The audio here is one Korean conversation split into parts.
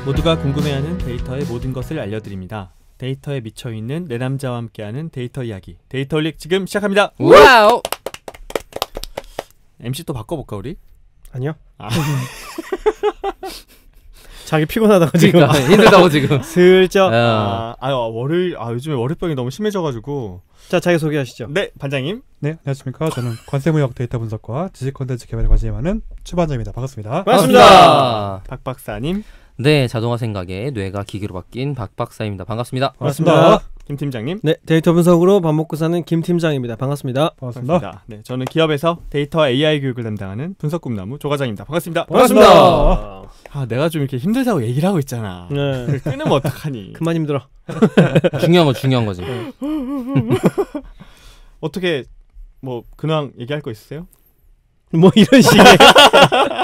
모두가 궁금해하는 데이터의 모든 것을 알려드립니다. 데이터에 미쳐있는 내 남자와 함께하는 데이터 이야기, 데이터올릭 지금 시작합니다. 와우. MC 또 바꿔볼까 우리? 아니요. 자기 피곤하다고 지금. 그러니까, 힘들다고 지금. 슬쩍. 월요일 요즘에 월요병이 너무 심해져가지고. 자, 자기 소개하시죠. 네, 반장님. 네, 안녕하십니까. 저는 관세무역 데이터 분석과 지식 콘텐츠 개발에 관심이 많은 추반장입니다. 반갑습니다. 반갑습니다. 박 박사님. 네, 자동화 생각에 뇌가 기계로 바뀐 박 박사입니다. 반갑습니다. 반갑습니다. 김 팀장님. 네, 데이터 분석으로 밥 먹고 사는 김 팀장입니다. 반갑습니다. 반갑습니다. 네, 저는 기업에서 데이터와 AI 교육을 담당하는 분석 꿈나무 조과장입니다. 반갑습니다. 반갑습니다. 내가 좀 이렇게 힘들다고 얘기를 하고 있잖아. 네. 끊으면 어떡하니? 그만 힘들어. 중요한 거지. 어떻게 뭐 근황 얘기할 거 있으세요? 뭐 이런 식의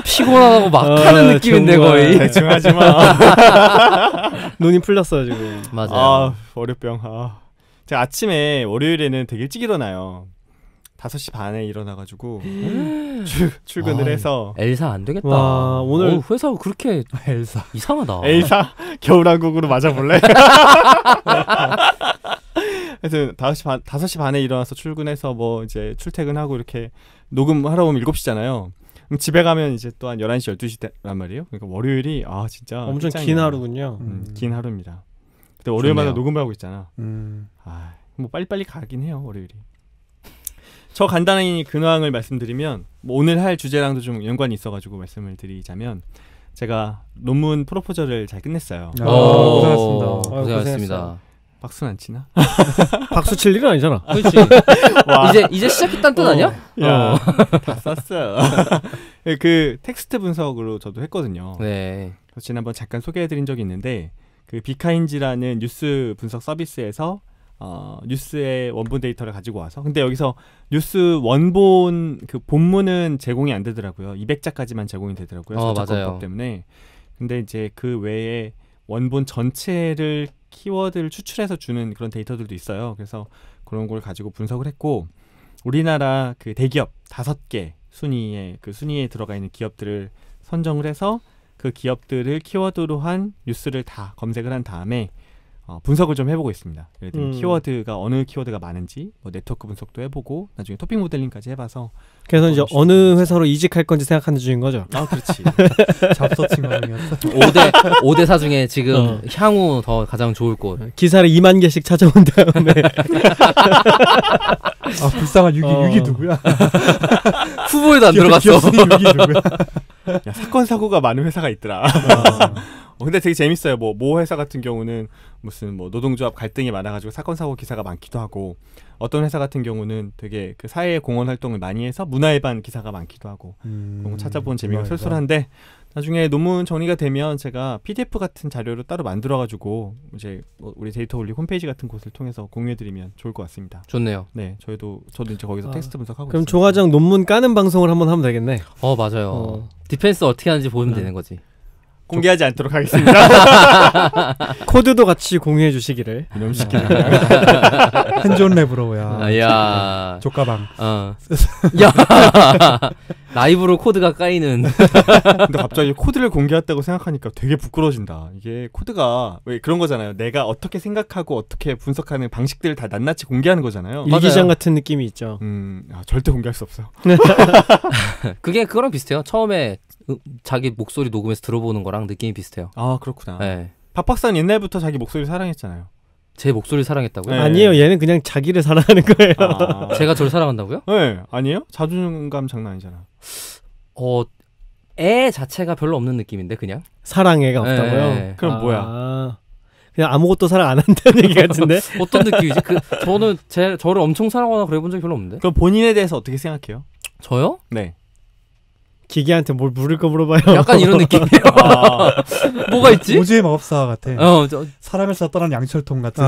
피곤하다고 막 하는 느낌인데 거의. 대충 하지 마. 눈이 풀렸어요 지금. 맞아요. 월요병. 제가 아침에 월요일에는 되게 일찍 일어나요. 5시 반에 일어나가지고 출근을 해서. 엘사 안 되겠다. 와, 오늘 회사가 그렇게 엘사 이상하다. 엘사 겨울왕국으로 맞아볼래? 그래서 5시 반에 일어나서 출근해서 뭐 이제 출퇴근하고 이렇게 녹음하러 오면 7시잖아요. 그럼 집에 가면 이제 또 한 11시, 12시란 말이에요. 그러니까 월요일이 진짜 엄청 긴 하루군요. 긴 하루입니다. 근데 월요일마다 좋네요. 녹음을 하고 있잖아. 뭐 빨리빨리 가긴 해요, 월요일이. 저 간단히 근황을 말씀드리면 뭐 오늘 할 주제랑도 좀 연관이 있어가지고 말씀을 드리자면 제가 논문 프로포저를 잘 끝냈어요. 고생하셨습니다. 고생하셨습니다. 박수는 안 치나? 박수 칠 일은 아니잖아. 그렇지. 이제 시작했다는 뜻 아니야? 야, 다 썼어. 그 텍스트 분석으로 저도 했거든요. 네. 그래서 지난번 잠깐 소개해드린 적이 있는데 그 비카인지라는 뉴스 분석 서비스에서 뉴스의 원본 데이터를 가지고 와서 근데 여기서 뉴스 원본 그 본문은 제공이 안 되더라고요. 200자까지만 제공이 되더라고요. 저작권법 때문에. 근데 이제 그 외에 원본 전체를 키워드를 추출해서 주는 그런 데이터들도 있어요. 그래서 그런 걸 가지고 분석을 했고 우리나라 그 대기업 5개 순위에 들어가 있는 기업들을 선정을 해서 그 기업들을 키워드로 한 뉴스를 다 검색을 한 다음에 분석을 좀 해보고 있습니다. 예를 들면 키워드가 어느 키워드가 많은지 뭐 네트워크 분석도 해보고 나중에 토픽 모델링까지 해봐서 그래서 이제 어느 회사로 이직할 건지 생각하는 중인 거죠. 그렇지. 잡서칭 과정이었어. 5대 4 중에 지금 향후 더 가장 좋을 곳. 기사를 2만 개씩 찾아온 다음에 불쌍한 6이 누구야? 후보에도 안 들어갔어. 기업순위 6이 누구야? 야, 사건 사고가 많은 회사가 있더라. 근데 되게 재밌어요. 모 회사 같은 경우는 무슨 뭐 노동조합 갈등이 많아가지고 사건 사고 기사가 많기도 하고 어떤 회사 같은 경우는 되게 그 사회 공헌 활동을 많이 해서 문화일반 기사가 많기도 하고 그런 거 찾아본 재미가 쏠쏠한데 나중에 논문 정리가 되면 제가 PDF 같은 자료로 따로 만들어가지고 이제 우리 데이터올릭 홈페이지 같은 곳을 통해서 공유해드리면 좋을 것 같습니다. 좋네요. 네, 저도 이제 거기서 텍스트 분석하고 그럼 있습니다. 조과장 논문 까는 방송을 한번 하면 되겠네. 맞아요. 디펜스 어떻게 하는지 보면 되는 거지. 공개하지 않도록 하겠습니다. 코드도 같이 공유해 주시기를. 이놈 시키는 한존 랩으로 야. 조가방. 야. 라이브로 코드가 까이는. 근데 갑자기 코드를 공개했다고 생각하니까 되게 부끄러워진다. 이게 코드가 왜 그런 거잖아요. 내가 어떻게 생각하고 어떻게 분석하는 방식들을 다 낱낱이 공개하는 거잖아요. 일기장 같은 느낌이 있죠. 절대 공개할 수 없어요. 그게 그거랑 비슷해요. 처음에 자기 목소리 녹음해서 들어보는 거랑 느낌이 비슷해요. 그렇구나. 네. 박 박사는 옛날부터 자기 목소리 사랑했잖아요. 제 목소리 사랑했다고요? 네. 아니에요. 얘는 그냥 자기를 사랑하는 거예요. 제가 저를 사랑한다고요? 네, 아니에요? 자존감 장난 아니잖아. 애 자체가 별로 없는 느낌인데 그냥? 사랑애가 없다고요? 네. 그럼 뭐야? 그냥 아무것도 사랑 안 한다는 얘기 같은데? 어떤 느낌이지? 저는 저를 엄청 사랑하거나 그래본 적이 별로 없는데? 그럼 본인에 대해서 어떻게 생각해요? 저요? 네. 기계한테 뭘 물을 거 물어봐요. 약간 이런 느낌이에요. 뭐가 있지? 오지의 마법사 같아. 사랑을 찾아 떠난 양철통 같은.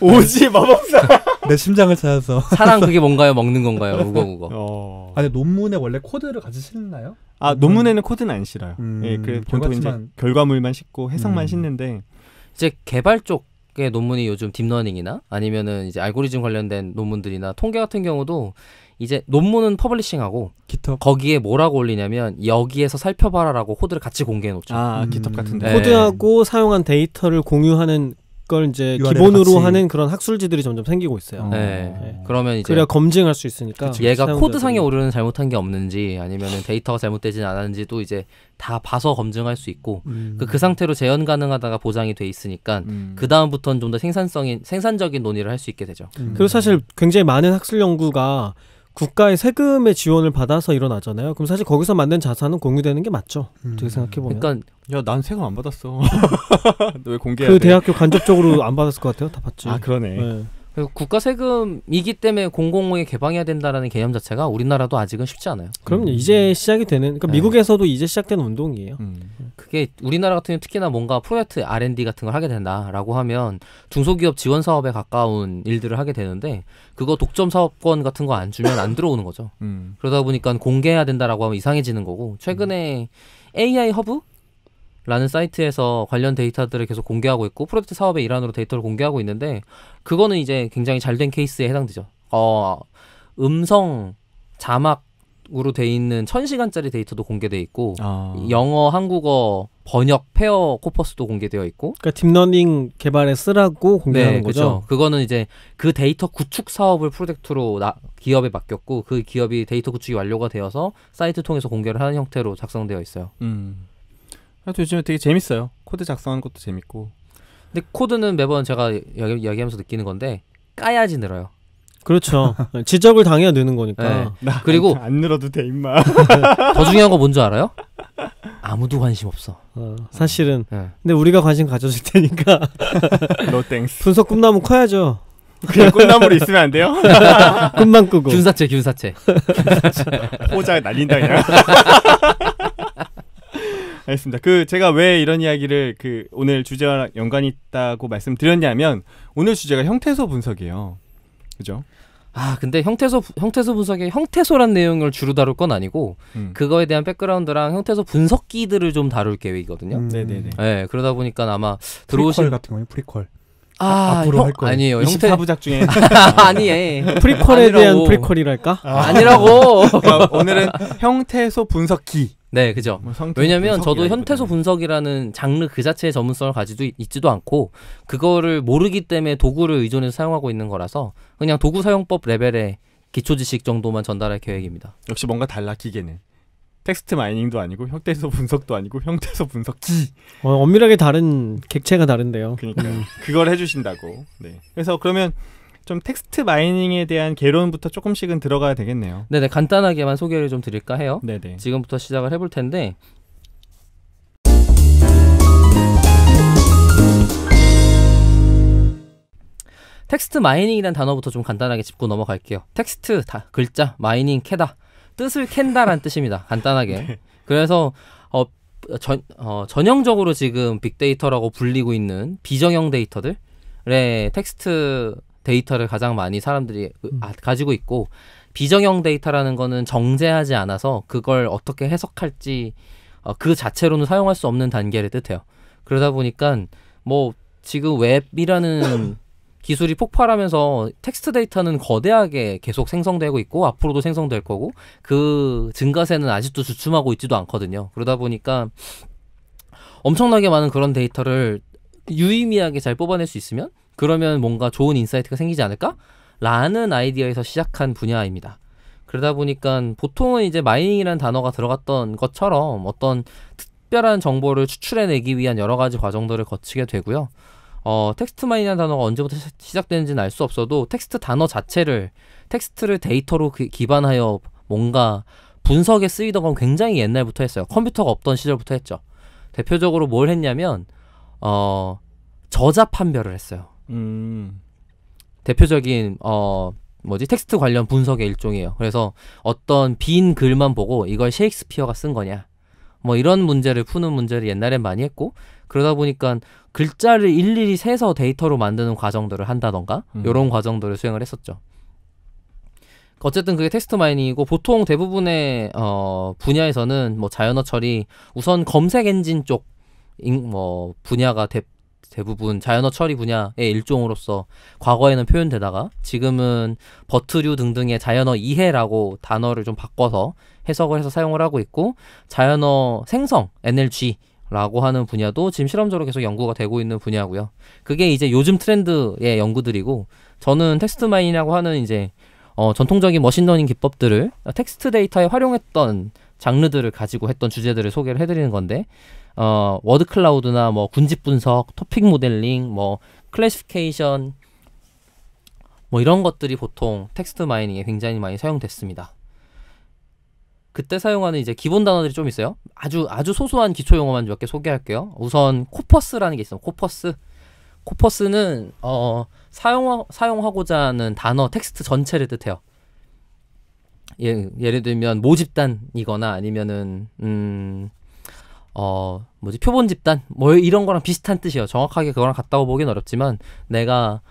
오지 마법사. 내 심장을 찾아서. 사랑 그게 뭔가요? 먹는 건가요? 우거우거. 아니 논문에 원래 코드를 같이 실나요? 논문에는 코드는 안 실어요. 예, 그 보통 이제 결과치만. 결과물만 싣고 해석만 음. 싣는데 이제 개발 쪽의 논문이 요즘 딥러닝이나 아니면은 이제 알고리즘 관련된 논문들이나 통계 같은 경우도 이제 논문은 퍼블리싱하고 깃허브. 거기에 뭐라고 올리냐면 여기에서 살펴봐라라고 코드를 같이 공개해 놓죠. 깃허브 같은데. 네. 코드하고 사용한 데이터를 공유하는 걸 이제 URL 기본으로 같이. 하는 그런 학술지들이 점점 생기고 있어요. 네. 네. 그러면 이제 그래야 검증할 수 있으니까. 얘가 사용자들이. 코드상에 오류는 잘못한 게 없는지 아니면은 데이터가 잘못되진 않았는지도 이제 다 봐서 검증할 수 있고 그 상태로 재현 가능하다가 보장이 돼 있으니까 그 다음부터는 좀 더 생산적인 논의를 할 수 있게 되죠. 그리고 사실 굉장히 많은 학술 연구가 국가의 세금의 지원을 받아서 일어나잖아요. 그럼 사실 거기서 만든 자산은 공유되는 게 맞죠. 어떻게 생각해보면. 그러니까 야, 난 세금 안 받았어. 너 왜 공개해야 그 돼? 대학교 간접적으로 안 받았을 것 같아요. 다 받지. 그러네. 네. 그리고 국가 세금이기 때문에 공공에 개방해야 된다라는 개념 자체가 우리나라도 아직은 쉽지 않아요. 그럼요. 이제 시작이 되는. 그러니까 네. 미국에서도 이제 시작되는 운동이에요. 그게 우리나라 같은 경우 특히나 뭔가 프로젝트 R&D 같은 걸 하게 된다라고 하면 중소기업 지원 사업에 가까운 일들을 하게 되는데 그거 독점 사업권 같은 거 안 주면 안 들어오는 거죠. 그러다 보니까 공개해야 된다라고 하면 이상해지는 거고 최근에 AI 허브? 라는 사이트에서 관련 데이터들을 계속 공개하고 있고 프로젝트 사업의 일환으로 데이터를 공개하고 있는데 그거는 이제 굉장히 잘된 케이스에 해당되죠. 음성 자막으로 돼 있는 1000시간짜리 데이터도 공개돼 있고 영어, 한국어 번역 페어 코퍼스도 공개되어 있고 그러니까 딥러닝 개발에 쓰라고 공개하는 거죠. 그렇죠. 그거는 이제 그 데이터 구축 사업을 프로젝트로 기업에 맡겼고 그 기업이 데이터 구축이 완료가 되어서 사이트 통해서 공개를 하는 형태로 작성되어 있어요. 요즘에 되게 재밌어요. 코드 작성하는 것도 재밌고. 근데 코드는 매번 제가 이야기하면서 느끼는 건데 까야지 늘어요. 그렇죠. 지적을 당해야 느는 거니까. 네. 그리고 안 늘어도 돼 임마. 더 중요한 거 뭔지 알아요? 아무도 관심 없어. 사실은. 네. 근데 우리가 관심 가져줄 테니까 No thanks. 분석 꿈나무 커야죠. 그냥 꽃나무로 있으면 안 돼요? 꿈만 꾸고. 균사체. 호자 날린다 그냥. 알겠습니다. 제가 왜 이런 이야기를 오늘 주제와 연관이 있다고 말씀드렸냐면 오늘 주제가 형태소 분석이에요. 그죠? 근데 형태소 분석의 형태소란 내용을 주로 다룰 건 아니고 그거에 대한 백그라운드랑 형태소 분석기들을 좀 다룰 계획이거든요. 네네네. 네, 그러다 보니까 아마 프리퀄 들어오신 같은 거예요. 프리퀄. 앞으로 할 거예요. 아니에요. 24부작 중에 아니에요. 프리퀄에 대한 아니라고. 프리퀄이랄까? 아니라고. 그러니까 오늘은 형태소 분석기. 네, 그죠. 왜냐면 저도 현태소 분석이라는 장르 그 자체의 전문성을 가지고 있지도 않고 그거를 모르기 때문에 도구를 의존해서 사용하고 있는 거라서 그냥 도구 사용법 레벨의 기초 지식 정도만 전달할 계획입니다. 역시 뭔가 달라 기계는. 텍스트 마이닝도 아니고 형태소 분석도 아니고 형태소 분석기. 엄밀하게 다른 객체가 다른데요. 그러니까 그걸 해주신다고. 네. 그래서 그러면 좀 텍스트 마이닝에 대한 개론부터 조금씩은 들어가야 되겠네요. 네네, 간단하게만 소개를 좀 드릴까 해요. 네네. 지금부터 시작을 해볼 텐데 텍스트 마이닝이라는 단어부터 좀 간단하게 짚고 넘어갈게요. 텍스트 글자 마이닝 캐다 뜻을 캔다란 뜻입니다. 간단하게. 네. 그래서 전형적으로 지금 빅데이터라고 불리고 있는 비정형 데이터들의 텍스트 데이터를 가장 많이 사람들이 가지고 있고 비정형 데이터라는 거는 정제하지 않아서 그걸 어떻게 해석할지 그 자체로는 사용할 수 없는 단계를 뜻해요. 그러다 보니까 뭐 지금 웹이라는 기술이 폭발하면서 텍스트 데이터는 거대하게 계속 생성되고 있고 앞으로도 생성될 거고 그 증가세는 아직도 주춤하고 있지도 않거든요. 그러다 보니까 엄청나게 많은 그런 데이터를 유의미하게 잘 뽑아낼 수 있으면 그러면 뭔가 좋은 인사이트가 생기지 않을까? 라는 아이디어에서 시작한 분야입니다. 그러다 보니까 보통은 이제 마이닝이라는 단어가 들어갔던 것처럼 어떤 특별한 정보를 추출해내기 위한 여러 가지 과정들을 거치게 되고요. 텍스트 마이닝이라는 단어가 언제부터 시작되는지는 알 수 없어도 텍스트 단어 자체를 텍스트를 데이터로 기반하여 뭔가 분석에 쓰이던 건 굉장히 옛날부터 했어요. 컴퓨터가 없던 시절부터 했죠. 대표적으로 뭘 했냐면 저자 판별을 했어요. 대표적인 텍스트 관련 분석의 일종이에요. 그래서 어떤 빈 글만 보고 이걸 셰익스피어가 쓴 거냐 뭐 이런 문제를 푸는 문제를 옛날엔 많이 했고 그러다 보니까 글자를 일일이 세서 데이터로 만드는 과정들을 한다던가 이런 과정들을 수행을 했었죠. 어쨌든 그게 텍스트 마이닝이고 보통 대부분의 분야에서는 뭐 자연어 처리 우선 검색 엔진 쪽 뭐 분야가 대부분 자연어 처리 분야의 일종으로서 과거에는 표현되다가 지금은 버트류 등등의 자연어 이해라고 단어를 좀 바꿔서 해석을 해서 사용을 하고 있고 자연어 생성 NLG라고 하는 분야도 지금 실험적으로 계속 연구가 되고 있는 분야고요. 그게 이제 요즘 트렌드의 연구들이고 저는 텍스트 마이닝이라고 하는 이제 전통적인 머신러닝 기법들을 텍스트 데이터에 활용했던 장르들을 가지고 했던 주제들을 소개를 해드리는 건데 워드 클라우드나 뭐 군집 분석, 토픽 모델링, 뭐 클래시피케이션 뭐 이런 것들이 보통 텍스트 마이닝에 굉장히 많이 사용됐습니다. 그때 사용하는 이제 기본 단어들이 좀 있어요. 아주 소소한 기초 용어만 몇 개 소개할게요. 우선 코퍼스라는 게 있어요. 코퍼스는 사용하고자 하는 단어 텍스트 전체를 뜻해요. 예를 들면 모집단이거나 아니면은 표본 집단 뭐 이런 거랑 비슷한 뜻이에요. 정확하게 그거랑 같다고 보긴 어렵지만 내가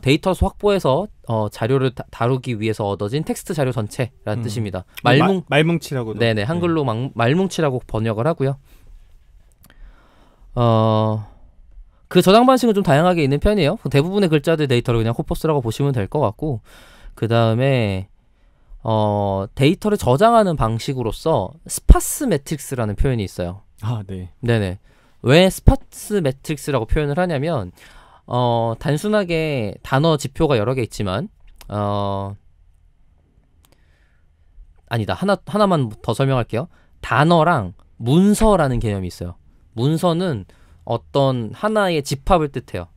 데이터 확보해서 자료를 다루기 위해서 얻어진 텍스트 자료 전체라는 뜻입니다. 말뭉치라고도. 네네 한글로 말뭉치라고 번역을 하고요. 그 저장 방식은 좀 다양하게 있는 편이에요. 대부분의 글자들 데이터를 그냥 코퍼스라고 보시면 될 것 같고 그 다음에 데이터를 저장하는 방식으로서 스파스 매트릭스라는 표현이 있어요. 아, 네. 네네. 왜 스파스 매트릭스라고 표현을 하냐면 단순하게 단어 지표가 여러 개 있지만 아니다. 하나만 더 설명할게요. 단어랑 문서라는 개념이 있어요. 문서는 어떤 하나의 집합을 뜻해요.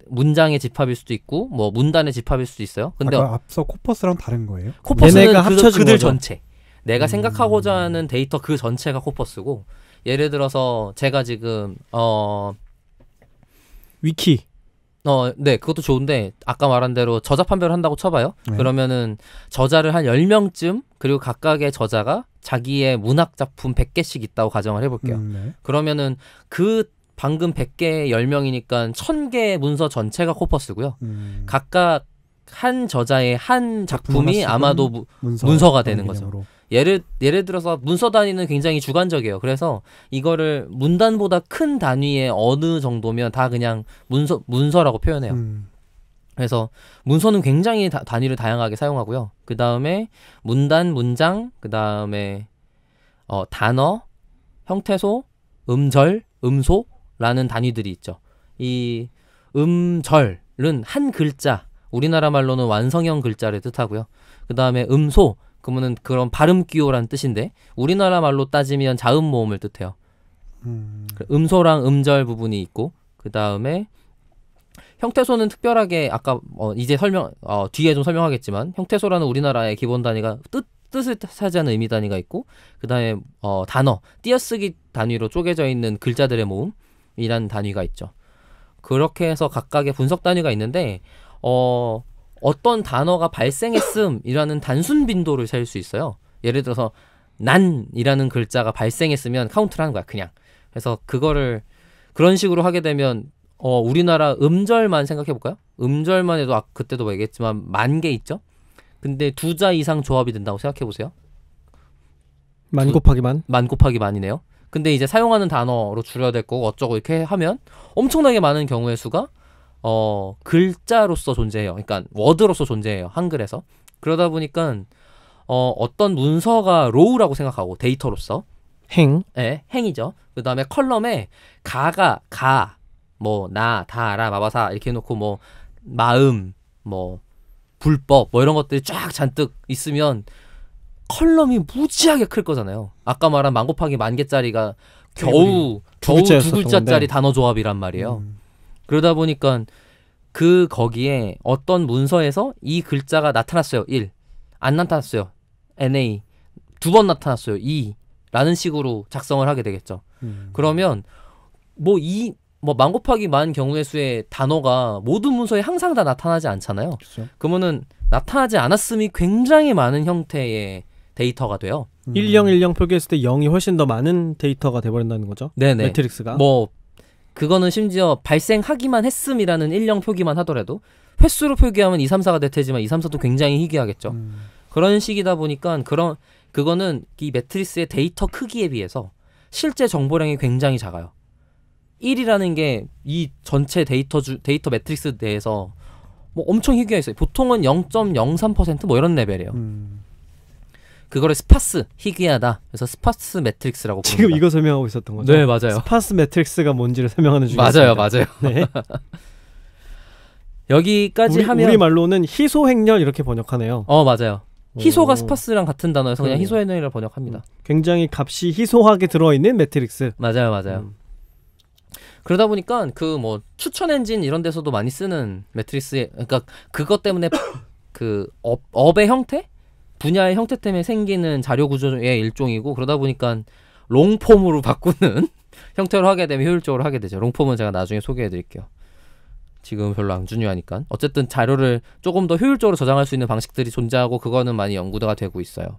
문장의 집합일 수도 있고 뭐 문단의 집합일 수도 있어요. 근데 아까 앞서 코퍼스랑 다른 거예요? 코퍼스는 합쳐진 그들 거죠. 전체. 내가 생각하고자 하는 데이터 그 전체가 코퍼스고 예를 들어서 제가 지금 위키. 네, 그것도 좋은데 아까 말한 대로 저자 판별을 한다고 쳐봐요. 네. 그러면은 저자를 한 10명쯤 그리고 각각의 저자가 자기의 문학 작품 100개씩 있다고 가정을 해볼게요. 네. 그러면은 그 방금 100개 10명이니까 1000개의 문서 전체가 코퍼스고요. 각각 한 저자의 한 작품이 아마도 문서가 되는 거죠. 예를 들어서 문서 단위는 굉장히 주관적이에요. 그래서 이거를 문단보다 큰 단위의 어느 정도면 다 그냥 문서라고 표현해요. 그래서 문서는 굉장히 단위를 다양하게 사용하고요. 그 다음에 문단, 문장, 그 다음에 단어, 형태소, 음절, 음소라는 단위들이 있죠. 이 음절은 한 글자, 우리나라 말로는 완성형 글자를 뜻하고요. 그 다음에 음소, 그러면은 그런 발음 기호라는 뜻인데 우리나라 말로 따지면 자음 모음을 뜻해요. 음소랑 음절 부분이 있고 그 다음에 형태소는 특별하게 아까 이제 뒤에 좀 설명하겠지만 형태소라는 우리나라의 기본 단위가 뜻을 차지하는 의미 단위가 있고 그 다음에 단어 띄어쓰기 단위로 쪼개져 있는 글자들의 모음이라는 단위가 있죠. 그렇게 해서 각각의 분석 단위가 있는데 어떤 단어가 발생했음이라는 단순 빈도를 셀 수 있어요. 예를 들어서 난이라는 글자가 발생했으면 카운트를 하는 거야 그냥. 그래서 그거를 그런 식으로 하게 되면 우리나라 음절만 생각해볼까요? 음절만 해도 그때도 얘기했지만 10,000개 있죠? 근데 2자 이상 조합이 된다고 생각해보세요. 만 곱하기 만? 만 곱하기 만이네요. 근데 이제 사용하는 단어로 줄여야 될 거고 어쩌고 이렇게 하면 엄청나게 많은 경우의 수가 글자로서 존재해요. 그러니까 워드로서 존재해요. 한글에서. 그러다 보니까 어떤 문서가 로우라고 생각하고 데이터로서 행이죠. 그 다음에 컬럼에 뭐 나, 다, 라, 마바사 이렇게 해놓고 뭐 마음, 뭐 불법 뭐 이런 것들이 쫙 잔뜩 있으면 컬럼이 무지하게 클 거잖아요. 아까 말한 만 곱하기 10,000개짜리가 겨우 두 글자짜리 단어 조합이란 말이에요. 그러다 보니까 거기에 어떤 문서에서 이 글자가 나타났어요. 1. 안 나타났어요. NA. 2번 나타났어요. 2. 라는 식으로 작성을 하게 되겠죠. 그러면 만 곱하기 만 경우의 수의 단어가 모든 문서에 항상 다 나타나지 않잖아요. 그렇죠. 그러면은 나타나지 않았음이 굉장히 많은 형태의 데이터가 돼요. 1010 표기했을 때 0이 훨씬 더 많은 데이터가 돼버린다는 거죠. 네네. 매트릭스가. 그거는 심지어 발생하기만 했음이라는 10 표기만 하더라도 횟수로 표기하면 2, 3, 4가 될 테지만 2, 3, 4도 굉장히 희귀하겠죠. 그런 식이다 보니까 그거는 이 매트리스의 데이터 크기에 비해서 실제 정보량이 굉장히 작아요. 1이라는 게 이 전체 데이터 매트릭스 내에서 뭐 엄청 희귀해 있어요. 보통은 0.03% 뭐 이런 레벨이에요. 그거를 스파스 희귀하다. 그래서 스파스 매트릭스라고 부릅니다. 지금 이거 설명하고 있었던 거죠? 네, 맞아요. 스파스 매트릭스가 뭔지를 설명하는 중이었습니다. 맞아요. 네. 여기까지 하면 우리 말로는 희소행렬 이렇게 번역하네요. 맞아요. 희소가 오. 스파스랑 같은 단어여서 그냥 그러네요. 희소행렬이라고 번역합니다. 굉장히 값이 희소하게 들어있는 매트릭스. 맞아요. 그러다 보니까 그 뭐 추천 엔진 이런 데서도 많이 쓰는 매트릭스, 그러니까 그것 때문에 그 업의 형태, 분야의 형태 때문에 생기는 자료 구조의 일종이고, 그러다 보니까 롱폼으로 바꾸는 형태로 하게 되면 효율적으로 하게 되죠. 롱폼은 제가 나중에 소개해드릴게요. 지금 별로 안 중요하니까. 어쨌든 자료를 조금 더 효율적으로 저장할 수 있는 방식들이 존재하고, 그거는 많이 연구가 되고 있어요.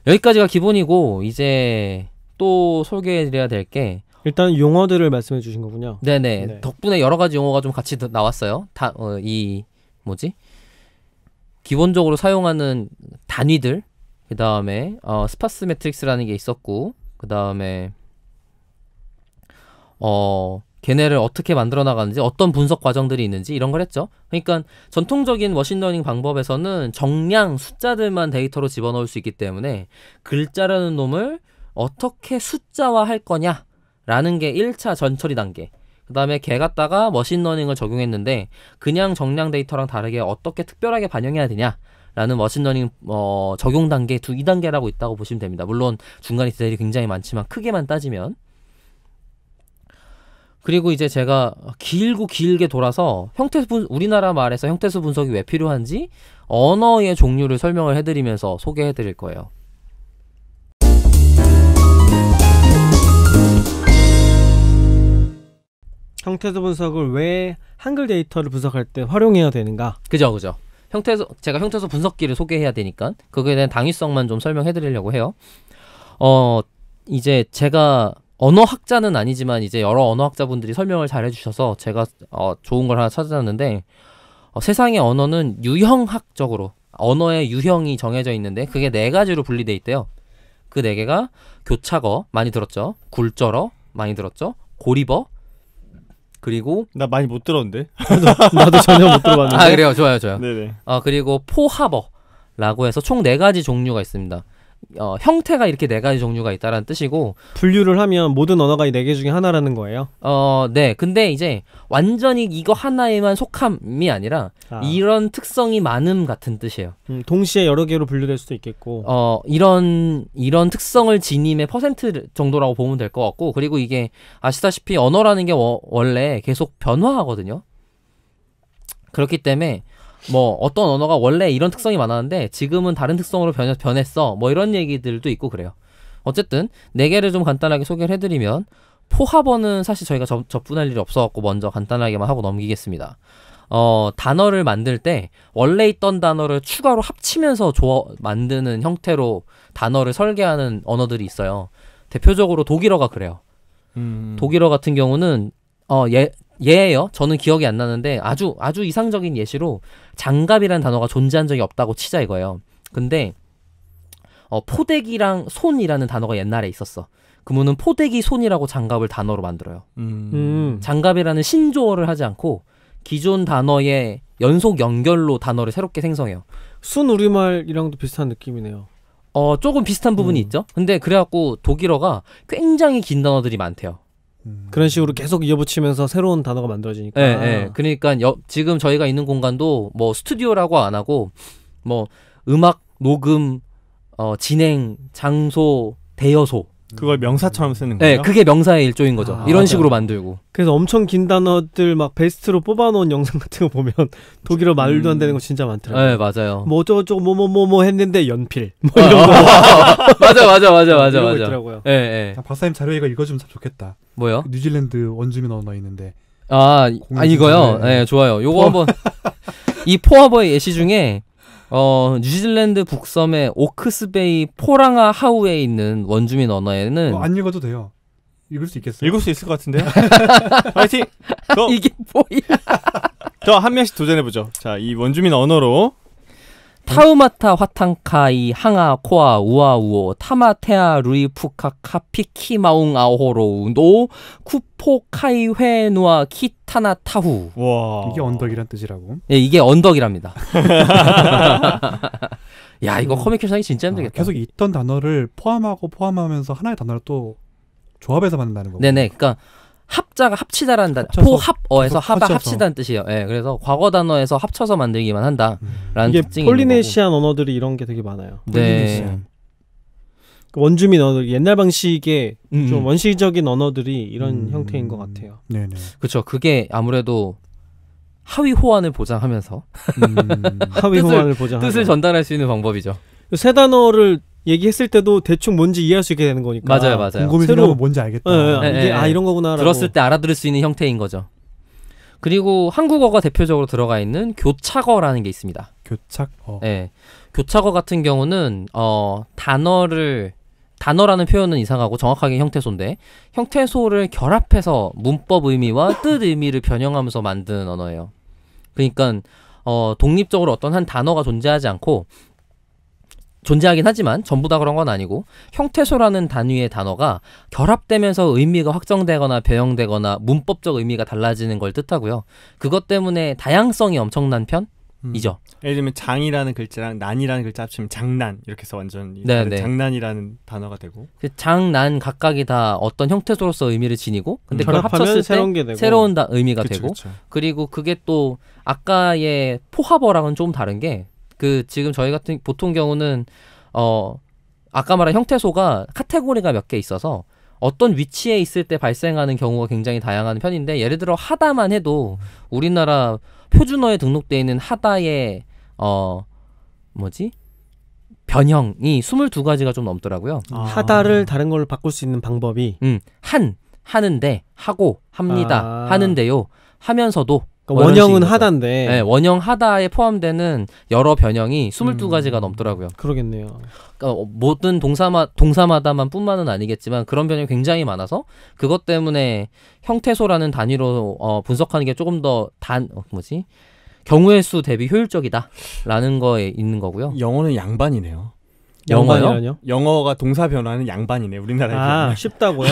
여기까지가 기본이고, 이제 또 소개해드려야 될 게, 일단 용어들을 말씀해 주신 거군요. 네네. 네. 덕분에 여러 가지 용어가 좀 같이 나왔어요. 기본적으로 사용하는 단위들, 그 다음에 스파스 매트릭스라는 게 있었고, 그 다음에 걔네를 어떻게 만들어 나가는지, 어떤 분석 과정들이 있는지 이런 걸 했죠. 그러니까 전통적인 머신러닝 방법에서는 정량 숫자들만 데이터로 집어넣을 수 있기 때문에 글자라는 놈을 어떻게 숫자화할 거냐라는 게 1차 전처리 단계. 그 다음에 걔 갖다가 머신러닝을 적용했는데 그냥 정량 데이터랑 다르게 어떻게 특별하게 반영해야 되냐라는 머신러닝 적용 단계 2단계라고 있다고 보시면 됩니다. 물론 중간에 디테일이 굉장히 많지만 크게만 따지면. 그리고 이제 제가 길게 돌아서 우리나라 말에서 형태수 분석이 왜 필요한지 언어의 종류를 설명을 해드리면서 소개해드릴 거예요. 형태수 분석을 왜 한글 데이터를 분석할 때 활용해야 되는가? 그죠. 제가 형태수 분석기를 소개해야 되니까 그거에 대한 당위성만 좀 설명해드리려고 해요. 이제 제가 언어학자는 아니지만 이제 여러 언어학자분들이 설명을 잘 해주셔서 제가 좋은 걸 하나 찾아놨는데, 세상의 언어는 유형학적으로 언어의 유형이 정해져 있는데 그게 4가지로 분리돼 있대요. 그 4개가 교차거 많이 들었죠, 굴절어 많이 들었죠, 고리버, 그리고 나 많이 못 들었는데. 나도 전혀 못 들어봤는데. 그래요. 좋아요. 네네. 그리고 포하버라고 해서 총 4가지 종류가 있습니다. 형태가 이렇게 4가지 종류가 있다라는 뜻이고, 분류를 하면 모든 언어가 이 4개 중에 하나라는 거예요. 네. 근데 이제 완전히 이거 하나에만 속함이 아니라 이런 특성이 많음 같은 뜻이에요. 동시에 여러 개로 분류될 수도 있겠고. 이런 특성을 지님의 퍼센트 정도라고 보면 될 것 같고, 그리고 이게 아시다시피 언어라는 게 원래 계속 변화하거든요. 그렇기 때문에 뭐 어떤 언어가 원래 이런 특성이 많았는데 지금은 다른 특성으로 변했어, 뭐 이런 얘기들도 있고 그래요. 어쨌든 4개를 좀 간단하게 소개를 해드리면, 포하버는 사실 저희가 접근할 일이 없어갖고 먼저 간단하게만 하고 넘기겠습니다. 단어를 만들 때 원래 있던 단어를 추가로 합치면서 만드는 형태로 단어를 설계하는 언어들이 있어요. 대표적으로 독일어가 그래요. 독일어 같은 경우는 예예요. 저는 기억이 안 나는데 아주 이상적인 예시로 장갑이라는 단어가 존재한 적이 없다고 치자 이거예요. 근데 포대기랑 손이라는 단어가 옛날에 있었어. 그러면은 포대기 손이라고 장갑을 단어로 만들어요. 장갑이라는 신조어를 하지 않고 기존 단어의 연속 연결로 단어를 새롭게 생성해요. 순 우리말이랑도 비슷한 느낌이네요. 조금 비슷한 부분이 있죠. 근데 그래갖고 독일어가 굉장히 긴 단어들이 많대요. 그런 식으로 계속 이어붙이면서 새로운 단어가 만들어지니까. 네. 그러니까 지금 저희가 있는 공간도 뭐 스튜디오라고 안 하고 뭐 음악 녹음 진행 장소 대여소, 그걸 명사처럼 쓰는 거예요? 네, 그게 명사의 일종인 거죠. 이런 맞아요. 식으로 만들고. 그래서 엄청 긴 단어들 막 베스트로 뽑아놓은 영상 같은 거 보면 독일어 말도 안 되는 거 진짜 많더라고요. 네, 맞아요. 뭐 어쩌고 뭐 했는데 연필 뭐 이런 거. 맞아. 이런 거 있더라고요. 네. 박사님 자료 이거 읽어주면 참 좋겠다. 뭐요? 뉴질랜드 원주민 언어 있는데. 이거요? 네, 좋아요. 요거 한번 이 포하버의 예시 중에 뉴질랜드 북섬의 오크스베이 포랑아 하우에 있는 원주민 언어에는 안 읽어도 돼요. 읽을 수 있겠어요? 읽을 수 있을 것 같은데요? 파이팅! 이게 뭐야? 저 한 명씩 도전해보죠. 자, 이 원주민 언어로 타우마타 화탕카이 항아 코아 우아우오 타마테아 루이푸카 카피키마웅 아호로우 노 쿠포카이 회누아 키타나 타후. 와. 이게 언덕이란 뜻이라고. 예, 이게 언덕이랍니다. 야, 이거 커뮤니케이션이 진짜 힘들겠다. 계속 있던 단어를 포함하면서 하나의 단어를 또 조합해서 만든다는 거고. 네네. 그러니까 합자가 합치다라는 단어, 합쳐서, 포합어에서 합쳐서. 합치다는 뜻이에요. 예, 그래서 과거 단어에서 합쳐서 만들기만 한다라는 이게 특징이 있는 폴리네시안 언어들이 이런 게 되게 많아요. 거고. 네. 폴리네시안. 그 원주민 언어들 옛날 방식의 좀 음. 원시적인 언어들이 이런 형태인 것 같아요. 네네. 그렇죠. 그게 아무래도 하위 호환을 보장하면서 하위 호환을 보장하고 뜻을 전달할 수 있는 방법이죠. 새 단어를 얘기했을 때도 대충 뭔지 이해할 수 있게 되는 거니까. 맞아요, 맞아요. 곰곰이 새로- 생각하면 뭔지 알겠다. 네, 이게 네. 이런 거구나. 들었을 때 알아들을 수 있는 형태인 거죠. 그리고 한국어가 대표적으로 들어가 있는 교차어라는 게 있습니다. 교착어. 네. 교차어 같은 경우는 단어라는 표현은 이상하고 정확하게 형태소인데 형태소를 결합해서 문법 의미와 뜻 의미를 변형하면서 만든 언어예요. 그러니까 독립적으로 어떤 한 단어가 존재하지 않고 존재하긴 하지만 전부 다 그런 건 아니고 형태소라는 단위의 단어가 결합되면서 의미가 확정되거나 변형되거나 문법적 의미가 달라지는 걸 뜻하고요. 그것 때문에 다양성이 엄청난 편이죠. 예를 들면 장이라는 글자랑 난이라는 글자 합치면 장난 이렇게 해서 완전 네, 네. 장난이라는 단어가 되고. 그 장, 난 각각이 다 어떤 형태소로서 의미를 지니고 근데 그걸 결합하면 합쳤을 때 새로운 게 되고. 새로운 의미가 그쵸, 되고 그쵸. 그리고 그게 또 아까의 포합어랑은 좀 다른 게 그 지금 저희 같은 보통 경우는 아까 말한 형태소가 카테고리가 몇 개 있어서 어떤 위치에 있을 때 발생하는 경우가 굉장히 다양한 편인데 예를 들어 하다만 해도 우리나라 표준어에 등록되어 있는 하다의 변형이 22가지가 좀 넘더라고요. 하다를 다른 걸로 바꿀 수 있는 방법이 하는데 하고 합니다. 아. 하는데요. 하면서도 그러니까 뭐 이런 원형은 식인 거죠. 하다인데 네, 원형 하다에 포함되는 여러 변형이 22가지가 넘더라고요. 그러겠네요. 그러니까 모든 동사마다만 뿐만은 아니겠지만 그런 변형이 굉장히 많아서 그것 때문에 형태소라는 단위로 분석하는 게 조금 더 경우의 수 대비 효율적이다라는 거에 있는 거고요. 영어는 양반이네요. 영어요? 양반이라뇨? 영어가 동사 변화는 양반이네 우리나라에. 쉽다고요?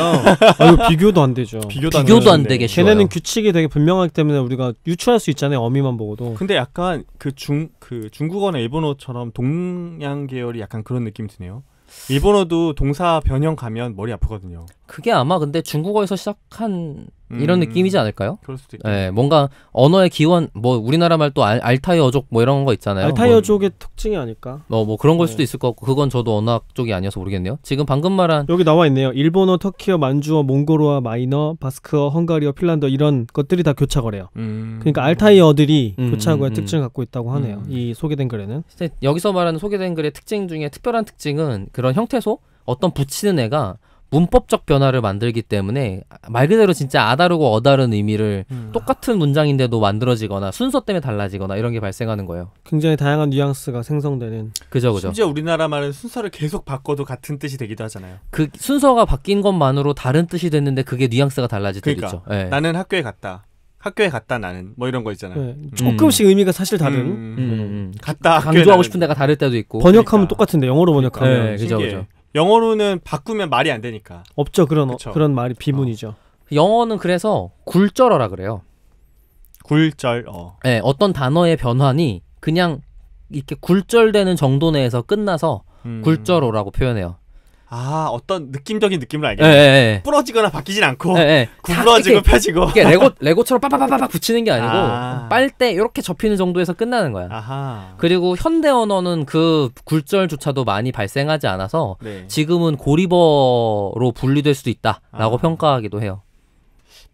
이거 비교도 안 되죠. 비교도 비교도 안 되는데. 되게 쉬워요. 걔네는 규칙이 되게 분명하기 때문에 우리가 유추할 수 있잖아요. 어미만 보고도. 근데 약간 그 중국어나 일본어처럼 동양 계열이 약간 그런 느낌이 드네요. 일본어도 동사 변형 가면 머리 아프거든요. 그게 아마 근데 중국어에서 시작한 이런 느낌이지 않을까요? 그럴 수도 있겠네. 네, 뭔가 언어의 기원, 우리나라 말 또 알타이 어족 이런 거 있잖아요. 알타이어족의 특징이 아닐까? 뭐 그런 걸 네. 수도 있을 것 같고 그건 저도 언어학 쪽이 아니어서 모르겠네요. 지금 방금 말한 여기 나와 있네요. 일본어, 터키어, 만주어, 몽골어와 마이너, 바스크어, 헝가리어, 핀란드어 이런 것들이 다 교차어래요. 그러니까 알타이어들이 교차어의 특징을 갖고 있다고 하네요. 이 소개된 글에는. 여기서 말하는 소개된 글의 특징 중에 특별한 특징은 그런 형태소 어떤 붙이는 애가 문법적 변화를 만들기 때문에 말 그대로 진짜 아다르고 어다른 의미를 똑같은 문장인데도 만들어지거나 순서 때문에 달라지거나 이런 게 발생하는 거예요. 굉장히 다양한 뉘앙스가 생성되는. 그죠. 심지어 우리나라 말은 순서를 계속 바꿔도 같은 뜻이 되기도 하잖아요. 그 순서가 바뀐 것만으로 다른 뜻이 됐는데 그게 뉘앙스가 달라질 때도 그러니까 있죠. 네. 나는 학교에 갔다 나는 뭐 이런 거 있잖아요. 네. 조금씩 의미가 사실 다른. 갔다 학교에 강조하고 나는. 싶은 데가 다를 때도 있고. 번역하면 그러니까. 똑같은데 영어로 번역하면 네, 그죠, 신기해. 그죠. 영어로는 바꾸면 말이 안 되니까. 없죠. 그쵸. 그런 말이 비문이죠. 영어는 그래서 굴절어라 그래요. 굴절어. 네, 어떤 단어의 변환이 그냥 이렇게 굴절되는 정도 내에서 끝나서 굴절어라고 표현해요. 아, 어떤 느낌적인 느낌을 예, 알겠네. 예, 부러지거나 바뀌진 않고 예. 예. 굴러지고 펴지고. 이게 레고처럼 빠바바바박 붙이는 게 아니고 아. 빨대 이렇게 접히는 정도에서 끝나는 거야. 아하. 그리고 현대 언어는 그 굴절조차도 많이 발생하지 않아서 네. 지금은 고리버로 분리될 수도 있다라고 아. 평가하기도 해요.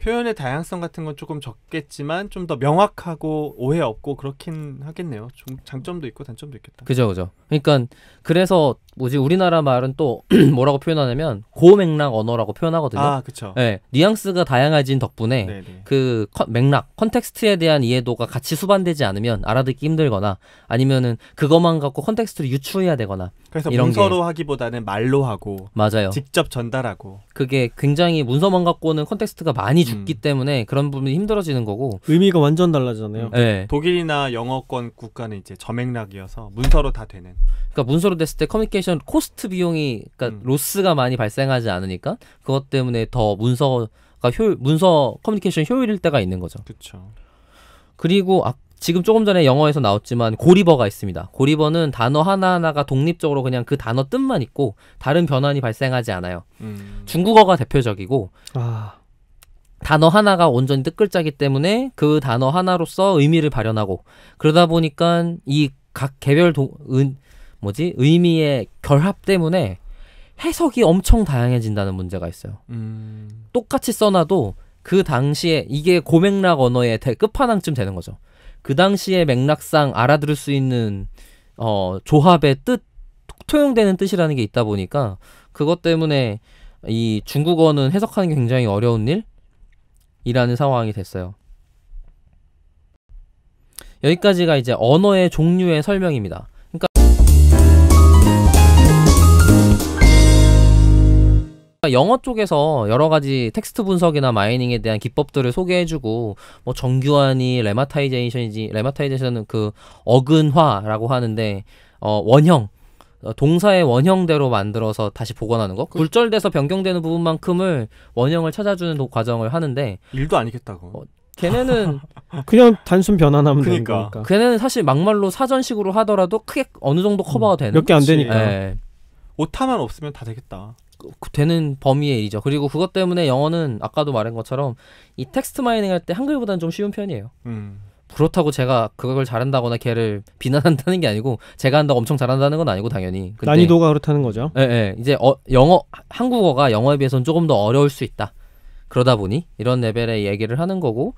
표현의 다양성 같은 건 조금 적겠지만 좀 더 명확하고 오해 없고 그렇긴 하겠네요. 좀 장점도 있고 단점도 있겠다. 그죠. 그러니까 그래서 우리나라 말은 또 뭐라고 표현하냐면 고맥락 언어라고 표현하거든요. 아, 그렇죠. 네, 뉘앙스가 다양해진 덕분에 네. 그 맥락, 컨텍스트에 대한 이해도가 같이 수반되지 않으면 알아듣기 힘들거나 아니면은 그것만 갖고 컨텍스트를 유추해야 되거나 그래서 이런 문서로 하기보다는 말로 하고 맞아요. 직접 전달하고 그게 굉장히 문서만 갖고는 컨텍스트가 많이 죽기 때문에 그런 부분이 힘들어지는 거고 의미가 완전 달라지잖아요. 네. 독일이나 영어권 국가는 이제 저맥락이어서 문서로 다 되는. 그러니까 문서로 됐을 때 커뮤니케이션 코스트 비용이 그러니까 로스가 많이 발생하지 않으니까 그것 때문에 더 문서 커뮤니케이션 효율일 때가 있는 거죠. 그렇죠. 그리고 지금 조금 전에 영어에서 나왔지만 고리버가 있습니다. 고리버는 단어 하나하나가 독립적으로 그냥 그 단어 뜻만 있고 다른 변환이 발생하지 않아요. 중국어가 대표적이고 단어 하나가 온전히 뜻글자이기 때문에 그 단어 하나로서 의미를 발현하고 그러다 보니까 이 각 개별 의미의 결합 때문에 해석이 엄청 다양해진다는 문제가 있어요. 똑같이 써놔도 그 당시에 이게 고맥락 언어의 끝판왕쯤 되는 거죠. 그 당시의 맥락상 알아들을 수 있는 조합의 뜻, 통용되는 뜻이라는 게 있다 보니까 그것 때문에 이 중국어는 해석하는 게 굉장히 어려운 일이라는 상황이 됐어요. 여기까지가 이제 언어의 종류의 설명입니다. 그러니까 영어 쪽에서 여러 가지 텍스트 분석이나 마이닝에 대한 기법들을 소개해주고 뭐 정규환이 레마타이제이션은 그 어근화라고 하는데 원형 동사의 원형대로 만들어서 다시 복원하는 거 굴절돼서 변경되는 부분만큼을 원형을 찾아주는 과정을 하는데 일도 아니겠다고. 걔네는 그냥 단순 변환하면 되는 거니까. 걔네는 사실 막말로 사전식으로 하더라도 크게 어느 정도 커버가 되는 몇 개 안 되니까. 네. 오타만 없으면 다 되겠다. 되는 범위의 일이죠. 그리고 그것 때문에 영어는 아까도 말한 것처럼 이 텍스트 마이닝 할 때 한글보다는 좀 쉬운 편이에요. 그렇다고 제가 그걸 잘한다거나 걔를 비난한다는 게 아니고 제가 한다고 엄청 잘한다는 건 아니고 당연히. 근데 난이도가 그렇다는 거죠. 네. 이제 한국어가 영어에 비해서는 조금 더 어려울 수 있다. 그러다 보니 이런 레벨의 얘기를 하는 거고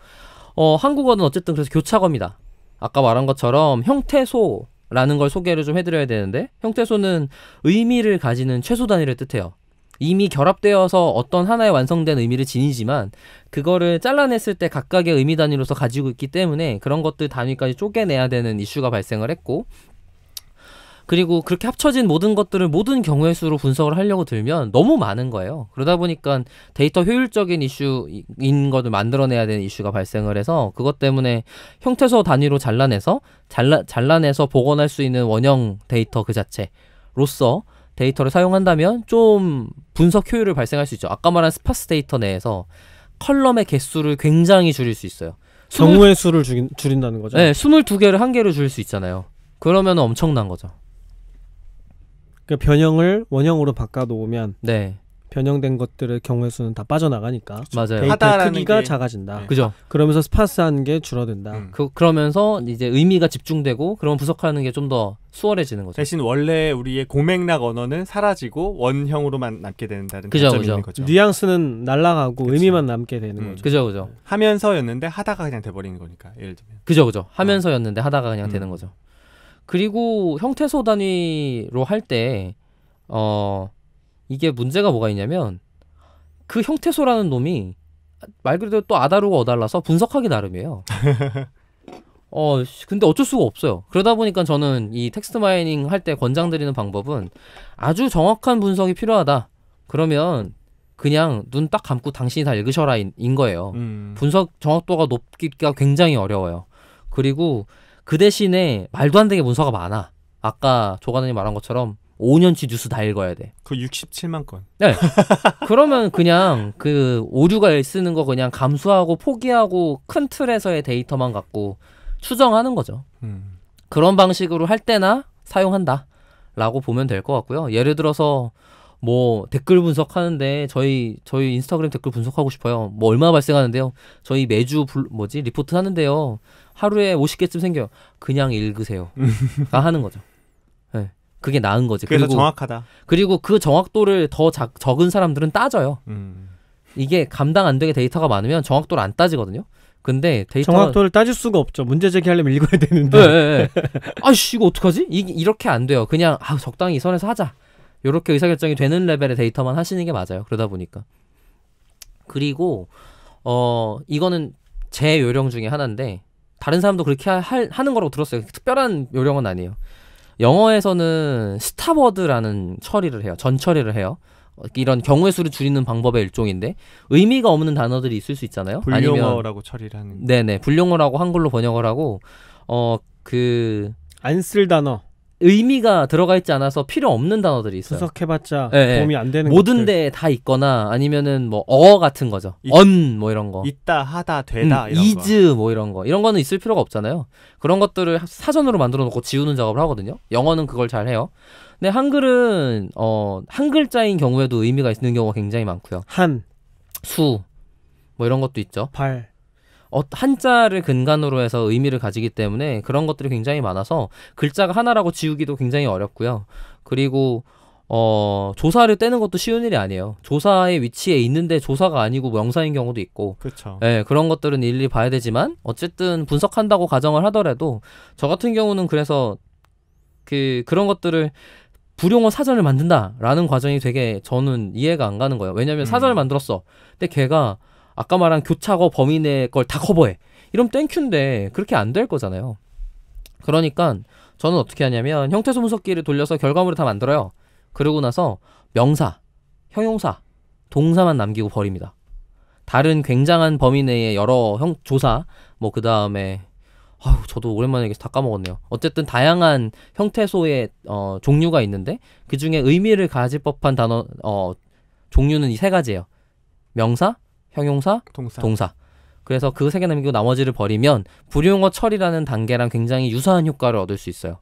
한국어는 어쨌든 그래서 교차어입니다. 아까 말한 것처럼 형태소라는 걸 소개를 좀 해드려야 되는데 형태소는 의미를 가지는 최소 단위를 뜻해요. 이미 결합되어서 어떤 하나의 완성된 의미를 지니지만 그거를 잘라냈을 때 각각의 의미 단위로서 가지고 있기 때문에 그런 것들 단위까지 쪼개내야 되는 이슈가 발생을 했고 그리고 그렇게 합쳐진 모든 것들을 모든 경우의 수로 분석을 하려고 들면 너무 많은 거예요. 그러다 보니까 데이터 효율적인 이슈인 것을 만들어내야 되는 이슈가 발생을 해서 그것 때문에 형태소 단위로 잘라내서 복원할 수 있는 원형 데이터 그 자체로서 데이터를 사용한다면 좀 분석 효율을 발생할 수 있죠. 아까 말한 스파스 데이터 내에서 컬럼의 개수를 굉장히 줄일 수 있어요. 경우의 수를 줄인다는 거죠? 네, 22개를 한 개로 줄일 수 있잖아요. 그러면 엄청난 거죠. 그러니까 변형을 원형으로 바꿔놓으면 네. 변형된 것들의 경우의 수는 다 빠져나가니까 맞아요. 데이터 크기가 작아진다. 네. 그죠? 그러면서 스파스한 게 줄어든다. 그러면서 이제 의미가 집중되고 그런 분석하는 게 좀 더 수월해지는 거죠. 대신 원래 우리의 고맥락 언어는 사라지고 원형으로만 남게 된다는 그죠, 단점이 그죠. 있는 거죠. 뉘앙스는 날아가고 그치. 의미만 남게 되는 거죠. 그죠. 하면서였는데 하다가 그냥 돼버리는 거니까 예를 들면. 그죠. 하면서였는데 하다가 그냥 되는 거죠. 그리고 형태소 단위로 할 때 이게 문제가 뭐가 있냐면 그 형태소라는 놈이 말 그대로 또 아다르고 어달라서 분석하기 나름이에요. 근데 어쩔 수가 없어요. 그러다 보니까 저는 이 텍스트 마이닝 할 때 권장드리는 방법은 아주 정확한 분석이 필요하다. 그러면 그냥 눈 딱 감고 당신이 다 읽으셔라 인 거예요. 분석 정확도가 높기가 굉장히 어려워요. 그리고 그 대신에 말도 안 되게 문서가 많아. 아까 조관원이 말한 것처럼 5년치 뉴스 다 읽어야 돼. 그 67만 건. 네. 그러면 그냥 그 오류가 쓰는 거 그냥 감수하고 포기하고 큰 틀에서의 데이터만 갖고 추정하는 거죠. 그런 방식으로 할 때나 사용한다 라고 보면 될 것 같고요. 예를 들어서 뭐 댓글 분석하는데 저희 인스타그램 댓글 분석하고 싶어요. 뭐 얼마 발생하는데요. 저희 매주 리포트 하는데요. 하루에 50개쯤 생겨요. 그냥 읽으세요. 가 하는 거죠. 네. 그게 나은 거지. 그래서 정확하다. 그리고 그 정확도를 더 적은 사람들은 따져요. 이게 감당 안 되게 데이터가 많으면 정확도를 안 따지거든요. 근데 정확도를 따질 수가 없죠. 문제 제기하려면 읽어야 되는데. 네. 아이씨 이거 어떡하지? 이렇게 안 돼요. 그냥 적당히 이 선에서 하자. 이렇게 의사결정이 되는 레벨의 데이터만 하시는 게 맞아요. 그러다 보니까. 그리고 이거는 제 요령 중에 하나인데 다른 사람도 그렇게 하는 거라고 들었어요. 특별한 요령은 아니에요. 영어에서는 스탑워드라는 처리를 해요. 전 처리를 해요. 이런 경우의 수를 줄이는 방법의 일종인데 의미가 없는 단어들이 있을 수 있잖아요. 불용어라고 처리를 하는. 네네, 불용어라고 한글로 번역을 하고 안 쓸 단어. 의미가 들어가 있지 않아서 필요 없는 단어들이 있어요. 분석해봤자 네, 도움이 안 되는 모든 것들. 데에 다 있거나 아니면은 뭐 같은 거죠. 뭐 이런 거. 있다, 하다, 되다 이런 is 거. 뭐 이런 거. 이런 거는 있을 필요가 없잖아요. 그런 것들을 사전으로 만들어 놓고 지우는 작업을 하거든요. 영어는 그걸 잘 해요. 근데 한글은 한 글자인 경우에도 의미가 있는 경우가 굉장히 많고요. 수 뭐 이런 것도 있죠. 발. 한자를 근간으로 해서 의미를 가지기 때문에 그런 것들이 굉장히 많아서 글자가 하나라고 지우기도 굉장히 어렵고요. 그리고 조사를 떼는 것도 쉬운 일이 아니에요. 조사의 위치에 있는데 조사가 아니고 명사인 경우도 있고. 그렇죠. 네, 그런 것들은 일일이 봐야 되지만 어쨌든 분석한다고 가정을 하더라도 저 같은 경우는 그래서 그런 것들을 불용어 사전을 만든다라는 과정이 되게 저는 이해가 안 가는 거예요. 왜냐하면 사전을 만들었어. 근데 걔가 아까 말한 교차고 범위 내 걸 다 커버해. 이러면 땡큐인데 그렇게 안 될 거잖아요. 그러니까 저는 어떻게 하냐면 형태소 분석기를 돌려서 결과물을 다 만들어요. 그러고 나서 명사, 형용사, 동사만 남기고 버립니다. 다른 굉장한 범위 내의 여러 조사, 뭐 그 다음에 저도 오랜만에 얘기해서 다 까먹었네요. 어쨌든 다양한 형태소의 종류가 있는데 그 중에 의미를 가질 법한 단어 종류는 이 세 가지예요. 명사, 형용사, 동사. 그래서 그 세 개 남기고 나머지를 버리면 불용어 처리라는 단계랑 굉장히 유사한 효과를 얻을 수 있어요.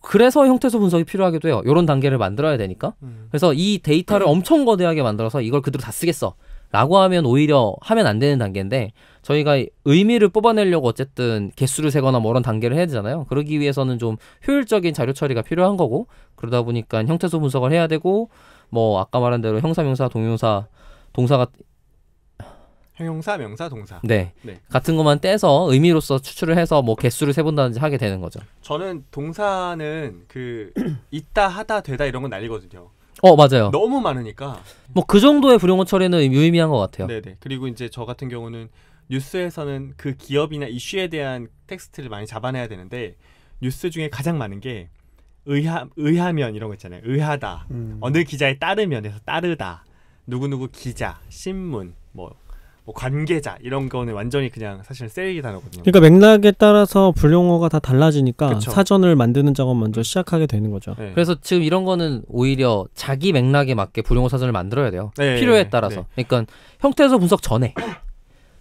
그래서 형태소 분석이 필요하기도 해요. 이런 단계를 만들어야 되니까. 그래서 이 데이터를 엄청 거대하게 만들어서 이걸 그대로 다 쓰겠어 라고 하면 오히려 하면 안 되는 단계인데 저희가 의미를 뽑아내려고 어쨌든 개수를 세거나 뭐 이런 단계를 해야 되잖아요. 그러기 위해서는 좀 효율적인 자료 처리가 필요한 거고 그러다 보니까 형태소 분석을 해야 되고 뭐 아까 말한 대로 형사, 명사, 동용사, 동사가 형용사, 명사, 동사. 네. 같은 것만 떼서 의미로서 추출을 해서 뭐 개수를 세본다든지 하게 되는 거죠. 저는 동사는 있다, 하다, 되다 이런 건 난리거든요. 맞아요. 너무 많으니까. 뭐 그 정도의 불용어 처리는 유의미한 것 같아요. 네네. 그리고 이제 저 같은 경우는 뉴스에서는 그 기업이나 이슈에 대한 텍스트를 많이 잡아내야 되는데 뉴스 중에 가장 많은 게 의하면 이런 거 있잖아요. 의하다. 어느 기자에 따르면에서 따르다. 누구누구 기자, 신문, 뭐 관계자 이런 거는 완전히 그냥 사실 쓰레기 단어거든요. 그러니까 맥락에 따라서 불용어가 다 달라지니까 그쵸. 사전을 만드는 작업 먼저 시작하게 되는 거죠. 네. 그래서 지금 이런 거는 오히려 자기 맥락에 맞게 불용어 사전을 만들어야 돼요. 네, 필요에 따라서. 네. 그러니까 형태소 분석 전에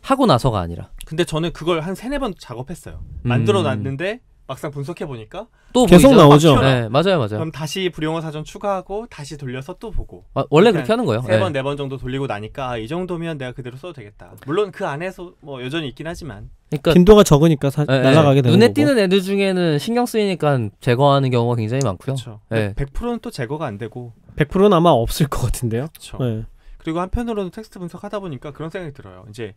하고 나서가 아니라. 근데 저는 그걸 한 3-4번 작업했어요. 만들어 놨는데 막상 분석해 보니까 또 계속 보이죠? 나오죠. 네, 맞아요. 그럼 다시 불용어 사전 추가하고 다시 돌려서 또 보고. 원래 그렇게 하는 거예요. 3번, 4번 정도 돌리고 나니까 이 정도면 내가 그대로 써도 되겠다. 물론 그 안에서 뭐 여전히 있긴 하지만. 그러니까 빈도가 적으니까 날아가게 되는 눈에 거고. 띄는 애들 중에는 신경 쓰이니까 제거하는 경우가 굉장히 많고요. 그렇죠. 네. 100%는 또 제거가 안 되고. 100%는 아마 없을 것 같은데요. 그렇죠. 네. 그리고 한편으로는 텍스트 분석하다 보니까 그런 생각이 들어요. 이제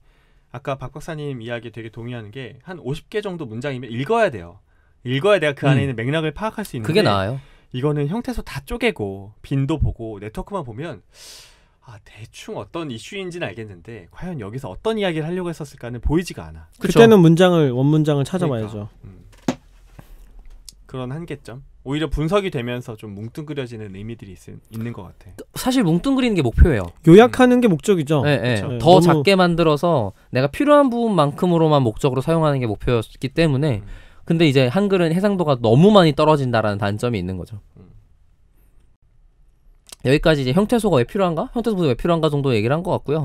아까 박 박사님 이야기 되게 동의하는 게 한 50개 정도 문장이면 읽어야 돼요. 읽어야 내가 그 안에 있는 맥락을 파악할 수 있는데 그게 나아요. 이거는 형태소 다 쪼개고 빈도 보고 네트워크만 보면 대충 어떤 이슈인지는 알겠는데 과연 여기서 어떤 이야기를 하려고 했었을까는 보이지가 않아. 그때는 원문장을 찾아봐야죠. 그러니까, 그런 한계점. 오히려 분석이 되면서 좀 뭉뚱그려지는 의미들이 있는 것 같아. 사실 뭉뚱그리는 게 목표예요. 요약하는 게 목적이죠. 네, 네. 그렇죠. 더 너무... 작게 만들어서 내가 필요한 부분만큼으로만 목적으로 사용하는 게 목표였기 때문에 근데 이제 한글은 해상도가 너무 많이 떨어진다라는 단점이 있는 거죠. 여기까지 이제 형태소가 왜 필요한가? 형태소 분석이 왜 필요한가 정도 얘기를 한 것 같고요.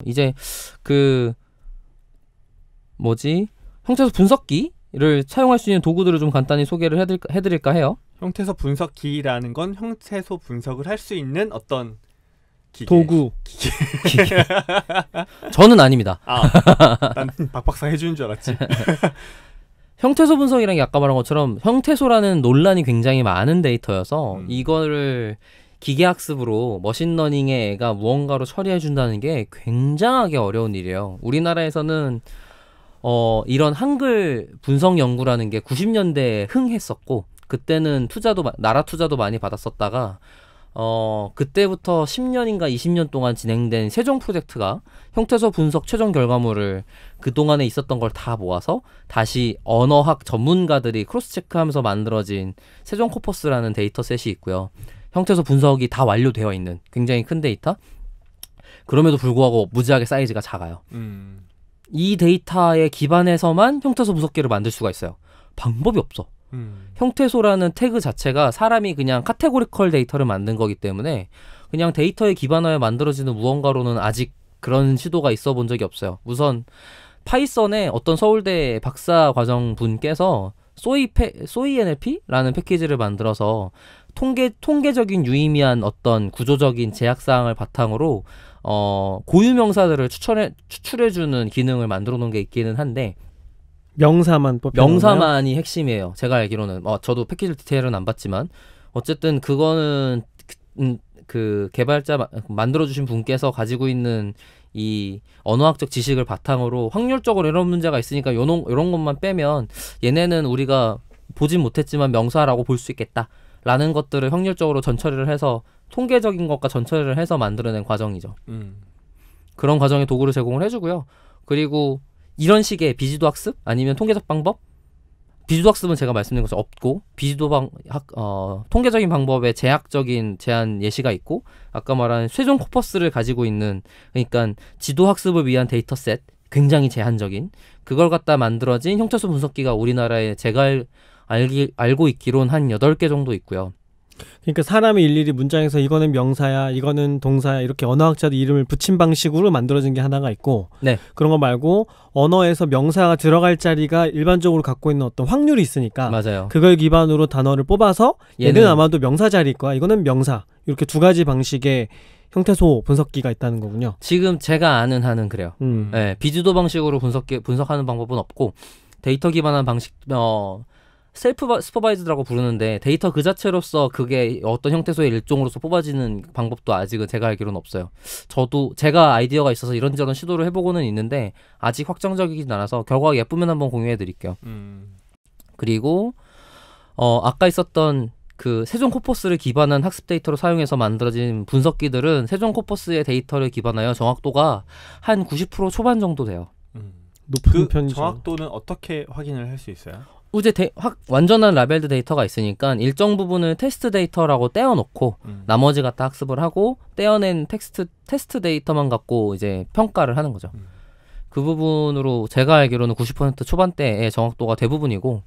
이제 형태소 분석기를 사용할 수 있는 도구들을 좀 간단히 소개를 해드릴까 해요. 형태소 분석기라는 건 형태소 분석을 할 수 있는 어떤 기계. 도구. 저는 아닙니다. 난 박박사 해주는 줄 알았지. 형태소 분석이라는 게 아까 말한 것처럼 형태소라는 논란이 굉장히 많은 데이터여서 이거를 기계학습으로 머신러닝의 애가 무언가로 처리해준다는 게 굉장하게 어려운 일이에요. 우리나라에서는 이런 한글 분석 연구라는 게 90년대에 흥했었고 그때는 나라 투자도 많이 받았었다가 그때부터 10년인가 20년 동안 진행된 세종 프로젝트가 형태소 분석 최종 결과물을 그동안에 있었던 걸 다 모아서 다시 언어학 전문가들이 크로스 체크하면서 만들어진 세종 코퍼스라는 데이터셋이 있고요. 형태소 분석이 다 완료되어 있는 굉장히 큰 데이터. 그럼에도 불구하고 무지하게 사이즈가 작아요. 이 데이터에 기반해서만 형태소 분석기를 만들 수가 있어요. 방법이 없어. 형태소라는 태그 자체가 사람이 그냥 카테고리컬 데이터를 만든 거기 때문에 그냥 데이터에 기반하여 만들어지는 무언가로는 아직 그런 시도가 있어 본 적이 없어요. 우선 파이썬에 어떤 서울대 박사 과정 분께서 소이 NLP라는 패키지를 만들어서 통계적인 유의미한 어떤 구조적인 제약사항을 바탕으로 고유 명사들을 추출해주는 기능을 만들어 놓은 게 있기는 한데 명사만이 핵심이에요. 제가 알기로는 저도 패키지 디테일은 안 봤지만 어쨌든 그거는 그 개발자 만들어주신 분께서 가지고 있는 이 언어학적 지식을 바탕으로 확률적으로 이런 문제가 있으니까 이런 것만 빼면 얘네는 우리가 보진 못했지만 명사라고 볼 수 있겠다라는 것들을 확률적으로 전처리를 해서 통계적인 것과 전처리를 해서 만들어낸 과정이죠. 그런 과정의 도구를 제공을 해주고요. 그리고 이런 식의 비지도 학습 아니면 통계적 방법, 비지도 학습은 제가 말씀드린 것처럼 없고 통계적인 방법에 제한 예시가 있고 아까 말한 세종 코퍼스를 가지고 있는 그러니까 지도 학습을 위한 데이터셋 굉장히 제한적인 그걸 갖다 만들어진 형태소 분석기가 우리나라에 제가 알고 있기론 한 8개 정도 있고요. 그러니까 사람이 일일이 문장에서 이거는 명사야, 이거는 동사야 이렇게 언어학자들 이름을 붙인 방식으로 만들어진 게 하나가 있고 네. 그런 거 말고 언어에서 명사가 들어갈 자리가 일반적으로 갖고 있는 어떤 확률이 있으니까 맞아요. 그걸 기반으로 단어를 뽑아서 얘는 아마도 명사 자리일 거야. 이거는 명사. 이렇게 두 가지 방식의 형태소 분석기가 있다는 거군요. 지금 제가 아는 한은 그래요. 네, 비주도 방식으로 분석하는 방법은 없고 데이터 기반한 방식 셀프 슈퍼바이즈드라고 부르는데 데이터 그 자체로서 그게 어떤 형태소의 일종으로서 뽑아지는 방법도 아직은 제가 알기로는 없어요. 저도 제가 아이디어가 있어서 이런저런 시도를 해보고는 있는데 아직 확정적이진 않아서 결과가 예쁘면 한번 공유해 드릴게요. 그리고 아까 있었던 그 세종 코퍼스를 기반한 학습 데이터로 사용해서 만들어진 분석기들은 세종 코퍼스의 데이터를 기반하여 정확도가 한 90% 초반 정도 돼요. 높은 편이죠. 정확도는 어떻게 확인을 할 수 있어요? 이제 완전한 라벨드 데이터가 있으니까 일정 부분을 테스트 데이터라고 떼어놓고 나머지 갖다 학습을 하고 떼어낸 테스트 데이터만 갖고 이제 평가를 하는 거죠. 그 부분으로 제가 알기로는 90% 초반대의 정확도가 대부분이고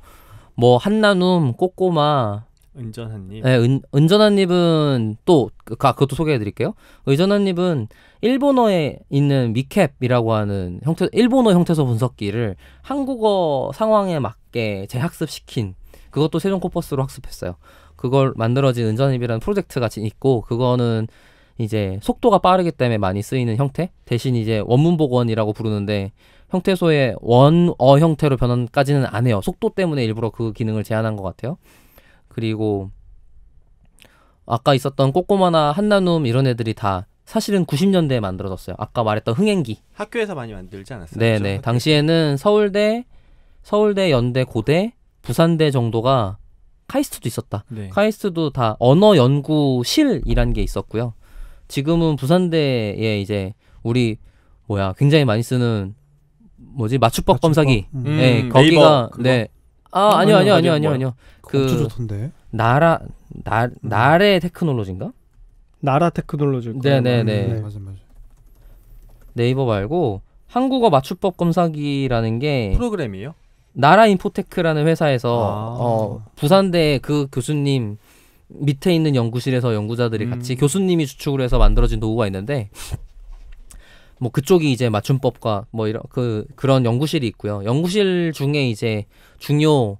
뭐 한나눔, 꼬꼬마, 은전한잎. 네, 은전한잎은 또 그것도 소개해드릴게요. 은전한잎은 일본어에 있는 미캡이라고 하는 일본어 형태소 분석기를 한국어 상황에 맞게 재학습시킨 그것도 세종 코퍼스로 학습했어요. 그걸 만들어진 은전한잎이라는 프로젝트가 있고 그거는 이제 속도가 빠르기 때문에 많이 쓰이는 형태 대신 이제 원문복원이라고 부르는데 형태소의 원어 형태로 변환까지는 안 해요. 속도 때문에 일부러 그 기능을 제한한 것 같아요. 그리고 아까 있었던 꼬꼬마나 한나눔 이런 애들이 다 사실은 90년대에 만들어졌어요. 아까 말했던 흥행기. 학교에서 많이 만들지 않았어요? 네네. 그렇죠? 당시에는 서울대, 연대, 고대, 부산대 정도가 카이스트도 있었다. 네. 카이스트도 다 언어연구실이란 게 있었고요. 지금은 부산대에 이제 우리 굉장히 많이 쓰는 맞춤법 검사기. 네, 거기가 네. 아니요. 엄청 좋던데. 나래 테크놀로지인가? 나라 테크놀로지. 네네네. 맞아. 네이버 말고 한국어 맞춤법 검사기라는 게 프로그램이에요? 나라 인포테크라는 회사에서 부산대 그 교수님 밑에 있는 연구실에서 연구자들이 같이 교수님이 주축을 해서 만들어진 도구가 있는데 뭐 그쪽이 이제 맞춤법과 뭐 이런 그런 연구실이 있고요. 연구실 중에 이제 중요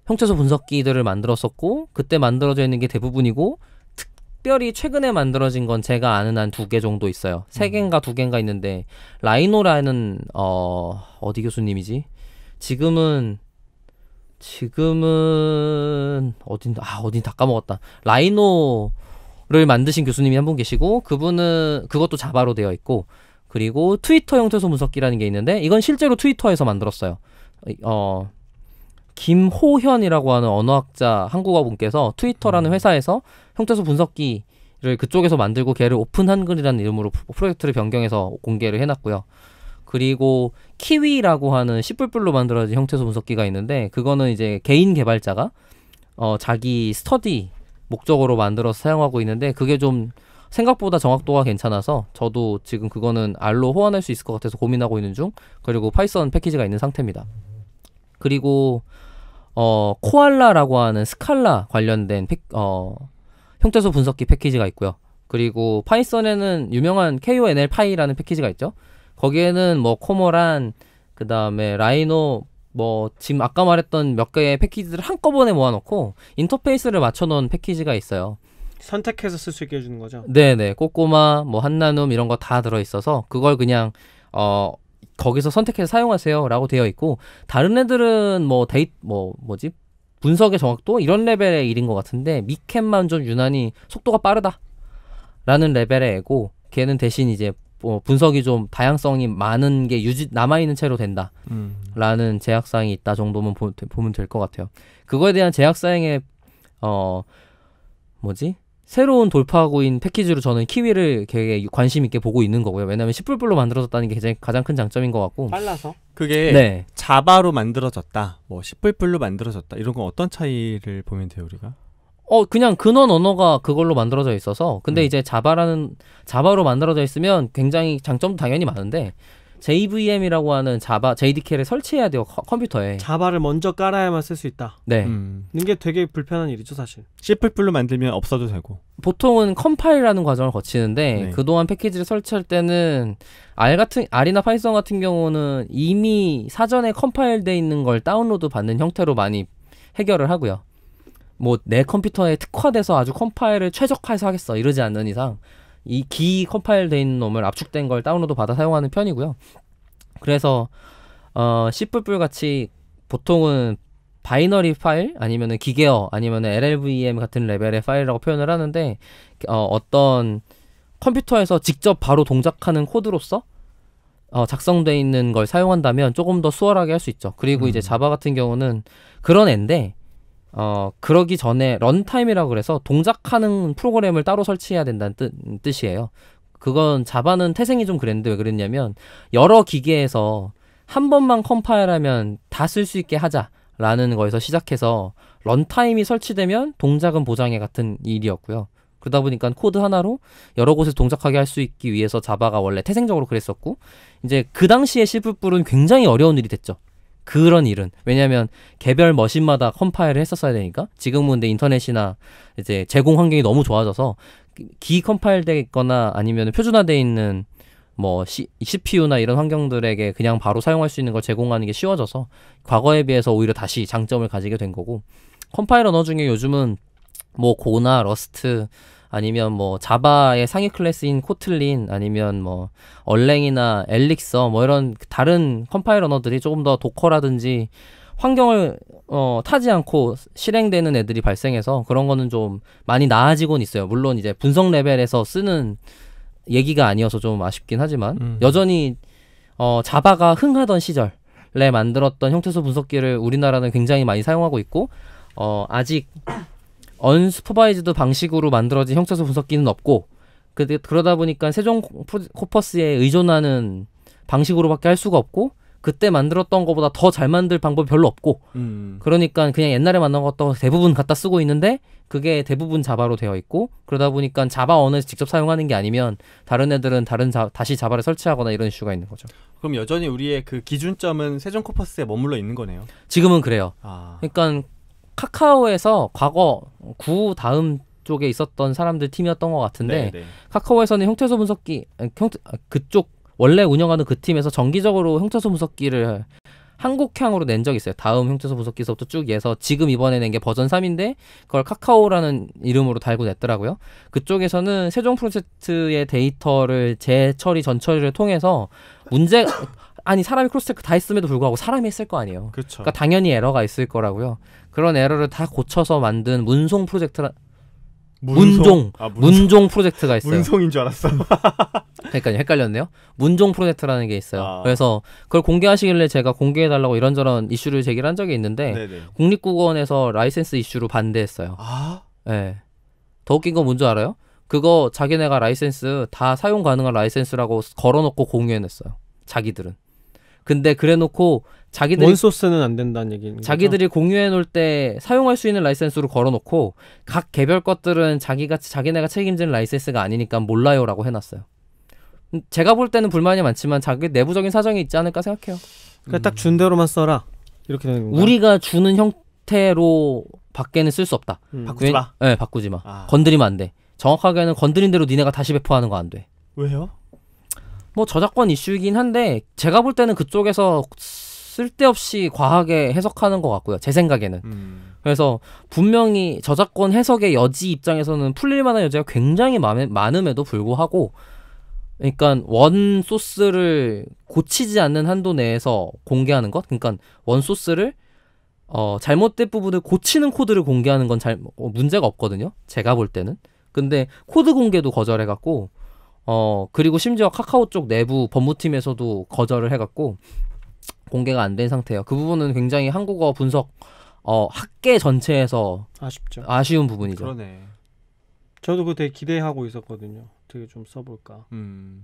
형태소 분석기들을 만들었었고 그때 만들어져 있는 게 대부분이고 특별히 최근에 만들어진 건 제가 아는 한 2개 정도 있어요. 3개인가 2개인가 있는데 라이노라는 어디 교수님이지? 지금은 어딘 다 까먹었다. 라이노를 만드신 교수님이 한 분 계시고 그분은 그것도 자바로 되어 있고 그리고 트위터 형태소 분석기라는 게 있는데 이건 실제로 트위터에서 만들었어요. 김호현이라고 하는 언어학자 한국어 분께서 트위터라는 회사에서 형태소 분석기를 그쪽에서 만들고 걔를 오픈 한글이라는 이름으로 프로젝트를 변경해서 공개를 해놨고요. 그리고 키위라고 하는 C++로 만들어진 형태소 분석기가 있는데 그거는 이제 개인 개발자가 자기 스터디 목적으로 만들어서 사용하고 있는데 그게 좀 생각보다 정확도가 괜찮아서 저도 지금 그거는 R로 호환할 수 있을 것 같아서 고민하고 있는 중. 그리고 파이썬 패키지가 있는 상태입니다. 그리고 코알라라고 하는 스칼라 관련된 형태소 분석기 패키지가 있고요. 그리고 파이썬에는 유명한 KONLPy라는 패키지가 있죠. 거기에는 뭐 코모란, 그 다음에 라이노, 뭐 지금 아까 말했던 몇 개의 패키지들을 한꺼번에 모아놓고 인터페이스를 맞춰놓은 패키지가 있어요. 선택해서 쓸 수 있게 해주는 거죠? 네네. 꼬꼬마, 뭐 한나눔 이런 거 다 들어있어서 그걸 그냥 거기서 선택해서 사용하세요 라고 되어 있고, 다른 애들은 뭐 분석의 정확도 이런 레벨의 일인 것 같은데 미캔만 좀 유난히 속도가 빠르다 라는 레벨의 애고, 걔는 대신 이제 분석이 좀 다양성이 많은 게 남아있는 채로 된다 라는 제약사항이 있다 정도면 보면 될 것 같아요. 그거에 대한 제약사항의 새로운 돌파구인 패키지로 저는 키위를 되게 관심 있게 보고 있는 거고요. 왜냐하면 C++로 만들어졌다는 게 가장 큰 장점인 것 같고. 빨라서? 그게 자바로 만들어졌다, 뭐 C++로 만들어졌다, 이런 건 어떤 차이를 보면 돼요, 우리가? 그냥 근원 언어가 그걸로 만들어져 있어서. 근데 이제 자바로 만들어져 있으면 굉장히 장점도 당연히 많은데, JVM이라고 하는 자바 JDK를 설치해야 돼요, 컴퓨터에. 자바를 먼저 깔아야만 쓸 수 있다. 네. 이게 되게 불편한 일이죠, 사실. C++로 만들면 없어도 되고. 보통은 컴파일이라는 과정을 거치는데, 그동안 패키지를 설치할 때는 R이나 파이썬 같은 경우는 이미 사전에 컴파일돼 있는 걸 다운로드 받는 형태로 많이 해결을 하고요. 뭐 내 컴퓨터에 특화돼서 아주 컴파일을 최적화해서 하겠어 이러지 않는 이상 이 기 컴파일돼 있는 놈을 압축된 걸 다운로드 받아 사용하는 편이고요. 그래서 C++ 같이 보통은 바이너리 파일 아니면은 기계어 아니면은 LLVM 같은 레벨의 파일이라고 표현을 하는데, 어떤 컴퓨터에서 직접 바로 동작하는 코드로서 작성돼 있는 걸 사용한다면 조금 더 수월하게 할 수 있죠. 그리고 이제 자바 같은 경우는 그런 앤데, 그러기 전에 런타임이라고 그래서 동작하는 프로그램을 따로 설치해야 된다는 뜻이에요. 그건 자바는 태생이 좀 그랬는데 왜 그랬냐면, 여러 기계에서 한 번만 컴파일하면 다 쓸 수 있게 하자라는 거에서 시작해서 런타임이 설치되면 동작은 보장해 같은 일이었고요. 그러다 보니까 코드 하나로 여러 곳에서 동작하게 할 수 있기 위해서 자바가 원래 태생적으로 그랬었고, 이제 그 당시에 C++은 굉장히 어려운 일이 됐죠. 그런 일은. 왜냐하면 개별 머신마다 컴파일을 했었어야 되니까. 지금은 근데 인터넷이나 이제 제공 환경이 너무 좋아져서 기 컴파일돼 있거나 아니면 표준화돼 있는 뭐 CPU나 이런 환경들에게 그냥 바로 사용할 수 있는 걸 제공하는 게 쉬워져서 과거에 비해서 오히려 다시 장점을 가지게 된 거고, 컴파일 언어 중에 요즘은 뭐 고나 러스트 아니면 뭐 자바의 상위 클래스인 코틀린 아니면 뭐 얼랭이나 엘릭서 뭐 이런 다른 컴파일 언어들이 조금 더 도커라든지 환경을 타지 않고 실행되는 애들이 발생해서 그런 거는 좀 많이 나아지곤 있어요. 물론 이제 분석 레벨에서 쓰는 얘기가 아니어서 좀 아쉽긴 하지만 여전히 자바가 흥하던 시절에 만들었던 형태소 분석기를 우리나라는 굉장히 많이 사용하고 있고, 아직 언슈퍼바이즈드 방식으로 만들어진 형태소 분석기는 없고, 그러다 보니까 세종 코퍼스에 의존하는 방식으로밖에 할 수가 없고, 그때 만들었던 것보다 더 잘 만들 방법이 별로 없고, 그러니까 그냥 옛날에 만든 것도 대부분 갖다 쓰고 있는데 그게 대부분 자바로 되어 있고, 그러다 보니까 자바 언어에서 직접 사용하는 게 아니면 다른 애들은 다시 자바를 설치하거나 이런 이슈가 있는 거죠. 그럼 여전히 우리의 그 기준점은 세종 코퍼스에 머물러 있는 거네요. 지금은 그래요. 그러니까 카카오에서 과거 구 다음 쪽에 있었던 사람들 팀이었던 것 같은데, 카카오에서는 형태소 분석기 그쪽 원래 운영하는 그 팀에서 정기적으로 형태소 분석기를 한국향으로 낸 적이 있어요. 다음 형태소 분석기서부터 쭉 해서 지금 이번에 낸 게 버전 3인데 그걸 카카오라는 이름으로 달고 냈더라고요. 그쪽에서는 세종 프로젝트의 데이터를 재처리 전처리를 통해서 사람이 크로스체크 다 했음에도 불구하고 사람이 했을 거 아니에요. 그렇죠. 그러니까 당연히 에러가 있을 거라고요. 그런 에러를 다 고쳐서 만든 문종 프로젝트가 있어요. 문송인 줄 알았어. 그러니까 헷갈렸네요. 문종 프로젝트라는 게 있어요. 아. 그래서 그걸 공개하시길래 제가 공개해달라고 이런저런 이슈를 제기를 한 적이 있는데 네네. 국립국어원에서 라이센스 이슈로 반대했어요. 아, 네. 더 웃긴 건 뭔지 알아요? 그거 자기네가 라이센스 다 사용 가능한 라이센스라고 걸어놓고 공유해냈어요. 자기들은. 근데 그래놓고 원소스는 안 된다는 얘기인 거죠? 자기들이 공유해놓을 때 사용할 수 있는 라이센스로 걸어놓고 각 개별 것들은 자기네가 책임지는 라이센스가 아니니까 몰라요라고 해놨어요. 제가 볼 때는 불만이 많지만 자기 내부적인 사정이 있지 않을까 생각해요. 그러니까 딱 준 대로만 써라 이렇게 되는 건가요? 우리가 주는 형태로 밖에는 쓸 수 없다. 바꾸지 마. 네, 바꾸지 마. 아. 건드리면 안 돼. 정확하게는 건드린 대로 니네가 다시 배포하는 거 안 돼. 왜요? 뭐 저작권 이슈이긴 한데 제가 볼 때는 그쪽에서 쓸데없이 과하게 해석하는 것 같고요. 제 생각에는. 그래서 분명히 저작권 해석의 여지 입장에서는 풀릴 만한 여지가 굉장히 많음에도 불구하고 그러니까 원 소스를 고치지 않는 한도 내에서 공개하는 것? 그러니까 원 소스를 잘못된 부분을 고치는 코드를 공개하는 건 문제가 없거든요. 제가 볼 때는. 근데 코드 공개도 거절해갖고 그리고 심지어 카카오 쪽 내부 법무팀에서도 거절을 해갖고 공개가 안 된 상태예요. 그 부분은 굉장히 한국어 분석 학계 전체에서 아쉽죠. 아쉬운 부분이죠. 그러네. 저도 그거 되게 기대하고 있었거든요. 되게 좀 써볼까. 근데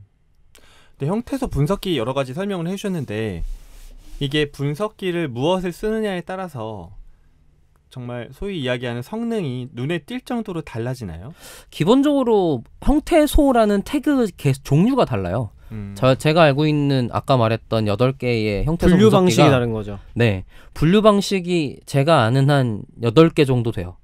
형태소 분석기 여러 가지 설명을 해주셨는데 이게 분석기를 무엇을 쓰느냐에 따라서 정말 소위 이야기하는 성능이 눈에 띌 정도로 달라지나요? 기본적으로 형태소라는 태그 종류가 달라요. 제가 알고 있는 아까 말했던 8개의 형태소 분류 분석기가 방식이 다른 거죠. 네. 분류 방식이 제가 아는 한 8개 정도 돼요.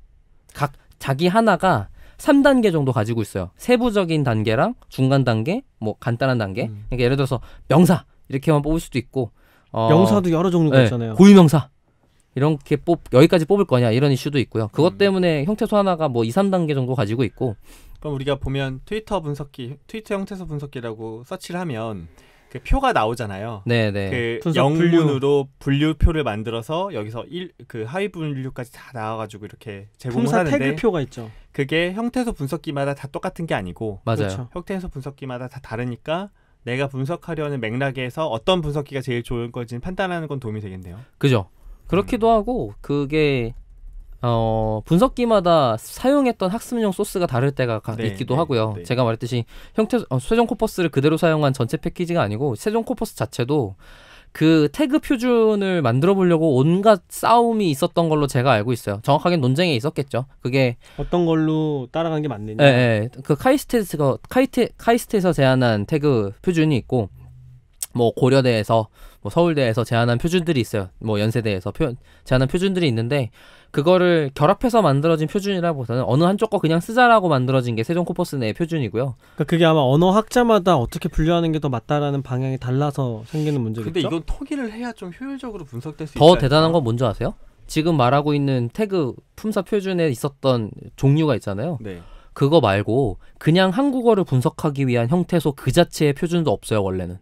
각 자기 하나가 3단계 정도 가지고 있어요. 세부적인 단계랑 중간 단계, 뭐 간단한 단계. 그러니까 예를 들어서 명사 이렇게만 뽑을 수도 있고 명사도 여러 종류가 네, 있잖아요. 고유명사 이렇게 여기까지 뽑을 거냐 이런 이슈도 있고요. 그것 때문에 형태소 하나가 뭐 2, 3단계 정도 가지고 있고. 그럼 우리가 보면 트위터 형태소 분석기라고 서치를 하면 그 표가 나오잖아요. 네네. 그 분석 영문으로 분류표를 만들어서 여기서 그 하위 분류까지 다 나와가지고 이렇게 제공을 품사 하는데 태그표가 있죠. 그게 형태소 분석기마다 다 똑같은 게 아니고 맞아요. 그렇죠. 형태소 분석기마다 다 다르니까 내가 분석하려는 맥락에서 어떤 분석기가 제일 좋은 건지 판단하는 건 도움이 되겠네요. 그죠. 그렇기도 하고 그게 분석기마다 사용했던 학습용 소스가 다를 때가 있기도 하고요. 네. 제가 말했듯이 세종 코퍼스를 그대로 사용한 전체 패키지가 아니고 세종 코퍼스 자체도 그 태그 표준을 만들어 보려고 온갖 싸움이 있었던 걸로 제가 알고 있어요. 정확하게는 논쟁에 있었겠죠. 그게 어떤 걸로 따라간 게 맞느냐. 그 카이스트에서 제안한 태그 표준이 있고 뭐 고려대에서 뭐 서울대에서 제안한 표준들이 있어요. 뭐 연세대에서 제안한 표준들이 있는데 그거를 결합해서 만들어진 표준이라기보다는 어느 한쪽 거 그냥 쓰자라고 만들어진 게 세종 코퍼스 내의 표준이고요. 그러니까 그게 아마 언어학자마다 어떻게 분류하는 게 더 맞다라는 방향이 달라서 생기는 문제겠죠. 근데 이건 통일을 해야 좀 효율적으로 분석될 수 있지 더 않을까? 대단한 건 뭔지 아세요? 지금 말하고 있는 태그 품사 표준에 있었던 종류가 있잖아요. 네. 그거 말고 그냥 한국어를 분석하기 위한 형태소 그 자체의 표준도 없어요, 원래는.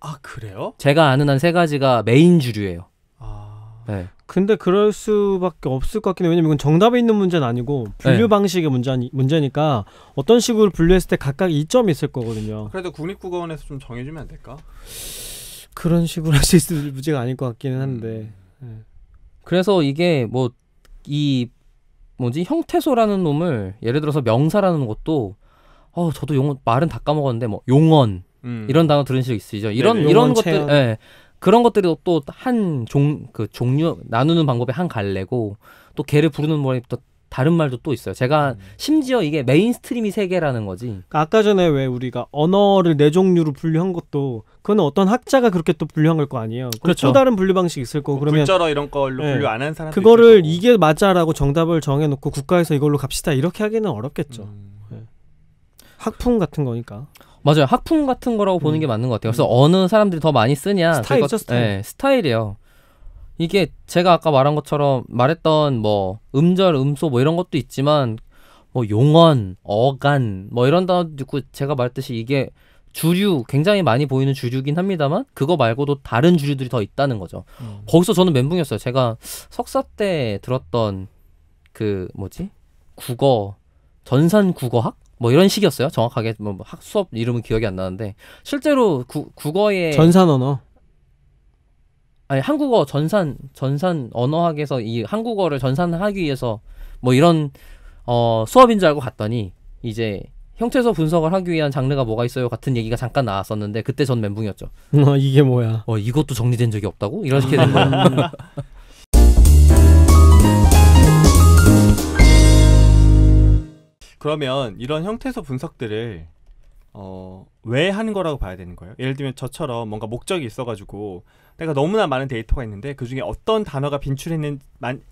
아, 그래요? 제가 아는 한 3가지가 메인 주류예요. 아, 네. 근데 그럴 수밖에 없을 것 같긴 해요. 왜냐면 이건 정답에 있는 문제는 아니고 분류 네. 방식의 문제니까 어떤 식으로 분류했을 때 각각 이점이 있을 거거든요. 그래도 국립국어원에서 좀 정해주면 안 될까? 그런 식으로 할 수 있을 문제가 아닐 것 같기는 한데. 그래서 이게 형태소라는 놈을 예를 들어서 명사라는 것도 저도 말은 다 까먹었는데 뭐 용언 이런 단어 들은 적 있으시죠? 이런 용언, 것들 체언. 그런 것들이 또 한 종류 나누는 방법의 한 갈래고 또 걔를 부르는 뭐 또 다른 말도 또 있어요. 제가 심지어 이게 메인스트림이 3개라는 거지. 그러니까 아까 전에 왜 우리가 언어를 4종류로 분류한 것도 그건 어떤 학자가 그렇게 또 분류한 걸 거 아니에요. 그렇죠. 또 다른 분류 방식이 있을 거고 그러면 불절어 이런 걸로 네. 분류 안 하는 사람도 그거를 있을 거고. 이게 맞아라고 정답을 정해놓고 국가에서 이걸로 갑시다 이렇게 하기는 어렵겠죠. 학풍 같은 거니까. 맞아요. 학풍 같은 거라고 보는 게 맞는 것 같아요. 그래서 어느 사람들이 더 많이 쓰냐. 스타일이죠, 스타일. 네, 스타일이에요. 이게 제가 아까 말한 것처럼 말했던 뭐 음절, 음소 뭐 이런 것도 있지만 뭐 용언, 어간 뭐 이런 단어도 있고 제가 말했듯이 이게 주류 굉장히 많이 보이는 주류긴 합니다만 그거 말고도 다른 주류들이 더 있다는 거죠. 거기서 저는 멘붕이었어요. 제가 석사 때 들었던 국어 전산 국어학 뭐 이런 식이었어요. 정확하게 뭐 수업 이름은 기억이 안 나는데 실제로 국어의 전산 언어. 아니 한국어 전산 언어학에서 이 한국어를 전산하기 위해서 뭐 이런 수업인 줄 알고 갔더니 이제 형태소 분석을 하기 위한 장르가 뭐가 있어요 같은 얘기가 잠깐 나왔었는데 그때 전 멘붕이었죠. 이게 뭐야? 이것도 정리된 적이 없다고? 이렇게 된 거예요. 그러면 이런 형태소 분석들을 왜 하는 거라고 봐야 되는 거예요? 예를 들면 저처럼 뭔가 목적이 있어가지고 내가 너무나 많은 데이터가 있는데 그중에 어떤 단어가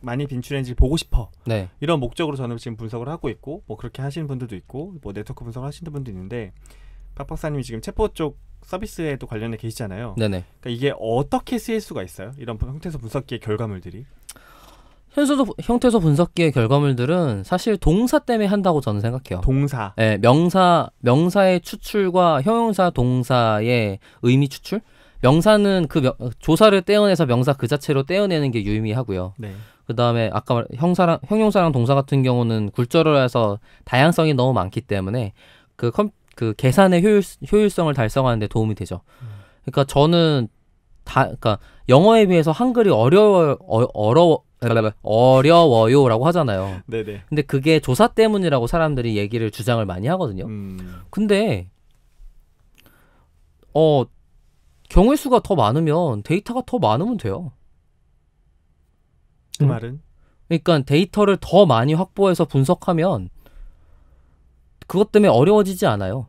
많이 빈출했는지 보고 싶어. 네. 이런 목적으로 저는 지금 분석을 하고 있고 뭐 그렇게 하시는 분들도 있고 뭐 네트워크 분석을 하시는 분도 있는데 박 박사님이 지금 챗봇 쪽 서비스에도 관련해 계시잖아요. 네네. 그러니까 이게 어떻게 쓰일 수가 있어요? 이런 형태소 분석기의 결과물들이. 형태소 분석기의 결과물들은 사실 동사 때문에 한다고 저는 생각해요. 동사. 네, 명사의 추출과 형용사 동사의 의미 추출. 명사는 조사를 떼어내서 명사 그 자체로 떼어내는 게 유의미하고요. 네. 그 다음에 아까 형용사랑 동사 같은 경우는 굴절을 해서 다양성이 너무 많기 때문에 그 계산의 효율성을 달성하는 데 도움이 되죠. 그러니까 저는 그러니까 영어에 비해서 한글이 어려워요라고 하잖아요. 네네. 근데 그게 조사 때문이라고 사람들이 얘기를 주장을 많이 하거든요. 근데 경우의 수가 더 많으면 데이터가 더 많으면 돼요. 그 말은? 그러니까 데이터를 더 많이 확보해서 분석하면 그것 때문에 어려워지지 않아요.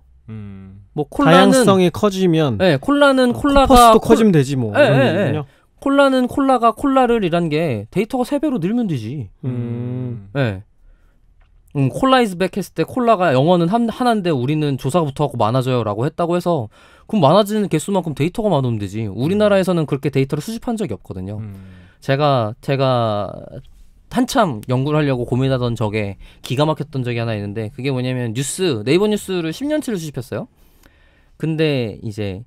뭐 콜라는 다양성이 커지면 네, 콜라가 코퍼스도 커지면 되지 뭐. 네. 콜라는 콜라가 콜라를이란 게 데이터가 3배로 늘면 되지. 네. 콜라 이즈 백 했을 때 콜라가 영어는 하나인데 우리는 조사가 붙어갖고 많아져요라고 했다고 해서 그럼 많아지는 개수만큼 데이터가 많으면 되지. 우리나라에서는 그렇게 데이터를 수집한 적이 없거든요. 제가 한참 연구를 하려고 고민하던 적에 기가 막혔던 적이 하나 있는데 그게 뭐냐면 네이버 뉴스를 10년치를 수집했어요. 근데 이제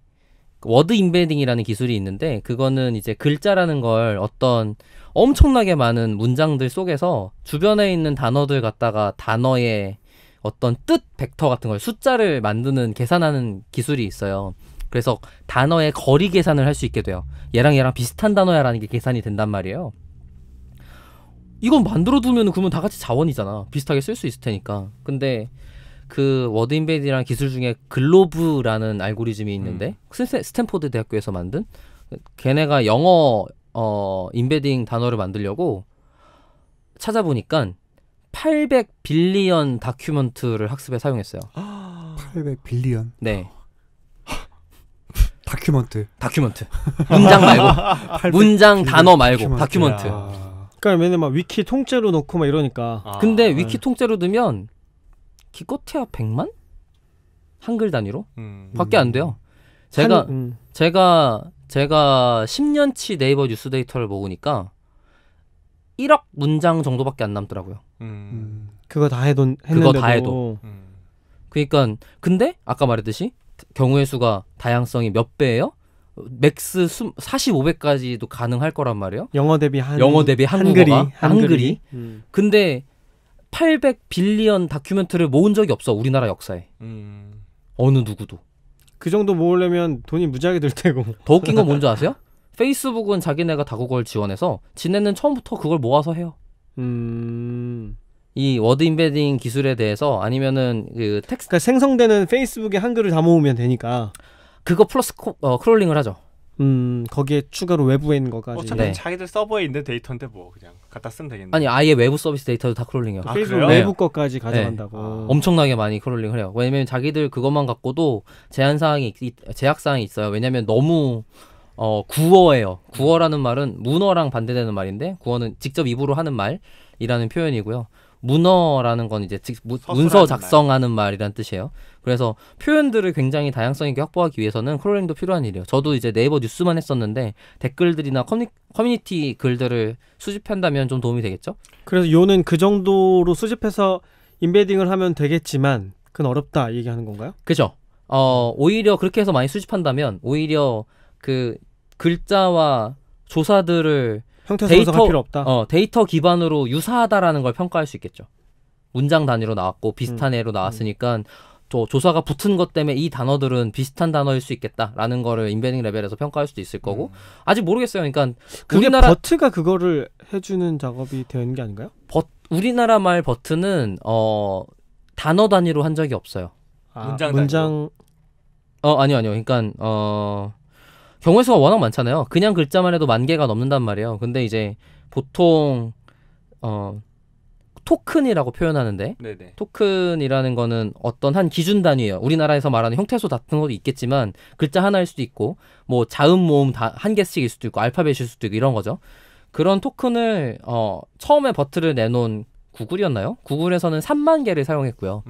워드 임베딩이라는 기술이 있는데 그거는 이제 글자라는 걸 어떤 엄청나게 많은 문장들 속에서 주변에 있는 단어들 갖다가 단어의 어떤 뜻 벡터 같은 걸 숫자를 만드는 계산하는 기술이 있어요. 그래서 단어의 거리 계산을 할 수 있게 돼요. 얘랑 비슷한 단어야라는 게 계산이 된단 말이에요. 이건 만들어 두면 그러면 다 같이 자원이잖아. 비슷하게 쓸 수 있을 테니까. 근데 그 워드 임베딩이라는 기술 중에 글로브라는 알고리즘이 있는데 스탠포드 대학교에서 만든 걔네가 영어 임베딩 단어를 만들려고 찾아보니까 800빌리언 다큐먼트를 학습에 사용했어요. 800빌리언? 네. 다큐먼트. 문장 말고 문장 단어 말고 다큐먼트. 그러니까 맨날 막 위키 통째로 넣고 막 이러니까. 근데 위키 통째로 넣으면 기껏해야 100만? 한글 단위로? 밖에 안 돼요. 제가 10년치 네이버 뉴스 데이터를 먹으니까 1억 문장 정도밖에 안 남더라고요. 그거 다 했는데도. 그거 다 해도. 그러니까 근데 아까 말했듯이 경우의 수가 다양성이 몇 배예요? 맥스 45배까지도 가능할 거란 말이에요. 영어 대비 한글이. 근데 800빌리언 다큐멘터리를 모은 적이 없어. 우리나라 역사에. 어느 누구도. 그 정도 모으려면 돈이 무지하게 들 테고. 더 웃긴 건 뭔지 아세요? 페이스북은 자기네가 다국어를 지원해서 지네는 처음부터 그걸 모아서 해요. 이 워드 임베딩 기술에 대해서 아니면은 그 텍스트 그러니까 생성되는 페이스북에 한글을 다 모으면 되니까 그거 플러스 크롤링을 하죠. 거기에 추가로 외부에 있는 거까지. 어차피 네. 자기들 서버에 있는 데이터인데 뭐 그냥 갖다 쓰면 되겠네. 아니 아예 외부 서비스 데이터도 다 크롤링해요. 페이스북 그래요? 외부 거까지 가져간다고. 엄청나게 많이 크롤링을 해요. 왜냐면 자기들 그것만 갖고도 제약 사항이 있어요. 왜냐면 너무 구어예요. 구어라는 말은 문어랑 반대되는 말인데 구어는 직접 입으로 하는 말이라는 표현이고요. 문어라는 건 이제 문서 작성하는 말이란 뜻이에요. 그래서 표현들을 굉장히 다양성 있게 확보하기 위해서는 크롤링도 필요한 일이에요. 저도 이제 네이버 뉴스만 했었는데 댓글들이나 커뮤니티 글들을 수집한다면 좀 도움이 되겠죠? 그래서 요는 그 정도로 수집해서 임베딩을 하면 되겠지만 그건 어렵다 얘기하는 건가요? 그죠. 오히려 그렇게 해서 많이 수집한다면 오히려 그 글자와 조사들을 형태 분석할 필요 없다. 데이터 기반으로 유사하다라는 걸 평가할 수 있겠죠. 문장 단위로 나왔고 비슷한 애로 나왔으니까 또 조사가 붙은 것 때문에 이 단어들은 비슷한 단어일 수 있겠다라는 거를 인베딩 레벨에서 평가할 수도 있을 거고 아직 모르겠어요. 그러니까 그게 버트가 그거를 해주는 작업이 되어 있는 게 아닌가요? 우리나라 말 버트는 단어 단위로 한 적이 없어요. 문장 아니요. 그러니까 경우의 수가 워낙 많잖아요. 그냥 글자만 해도 10,000개가 넘는단 말이에요. 근데 이제 보통 토큰이라고 표현하는데 네네. 토큰이라는 거는 어떤 한 기준 단위예요. 우리나라에서 말하는 형태소 같은 것도 있겠지만 글자 하나일 수도 있고 뭐 자음 모음 다 한 개씩일 수도 있고 알파벳일 수도 있고 이런 거죠. 그런 토큰을 처음에 버트를 내놓은 구글이었나요? 구글에서는 30,000개를 사용했고요.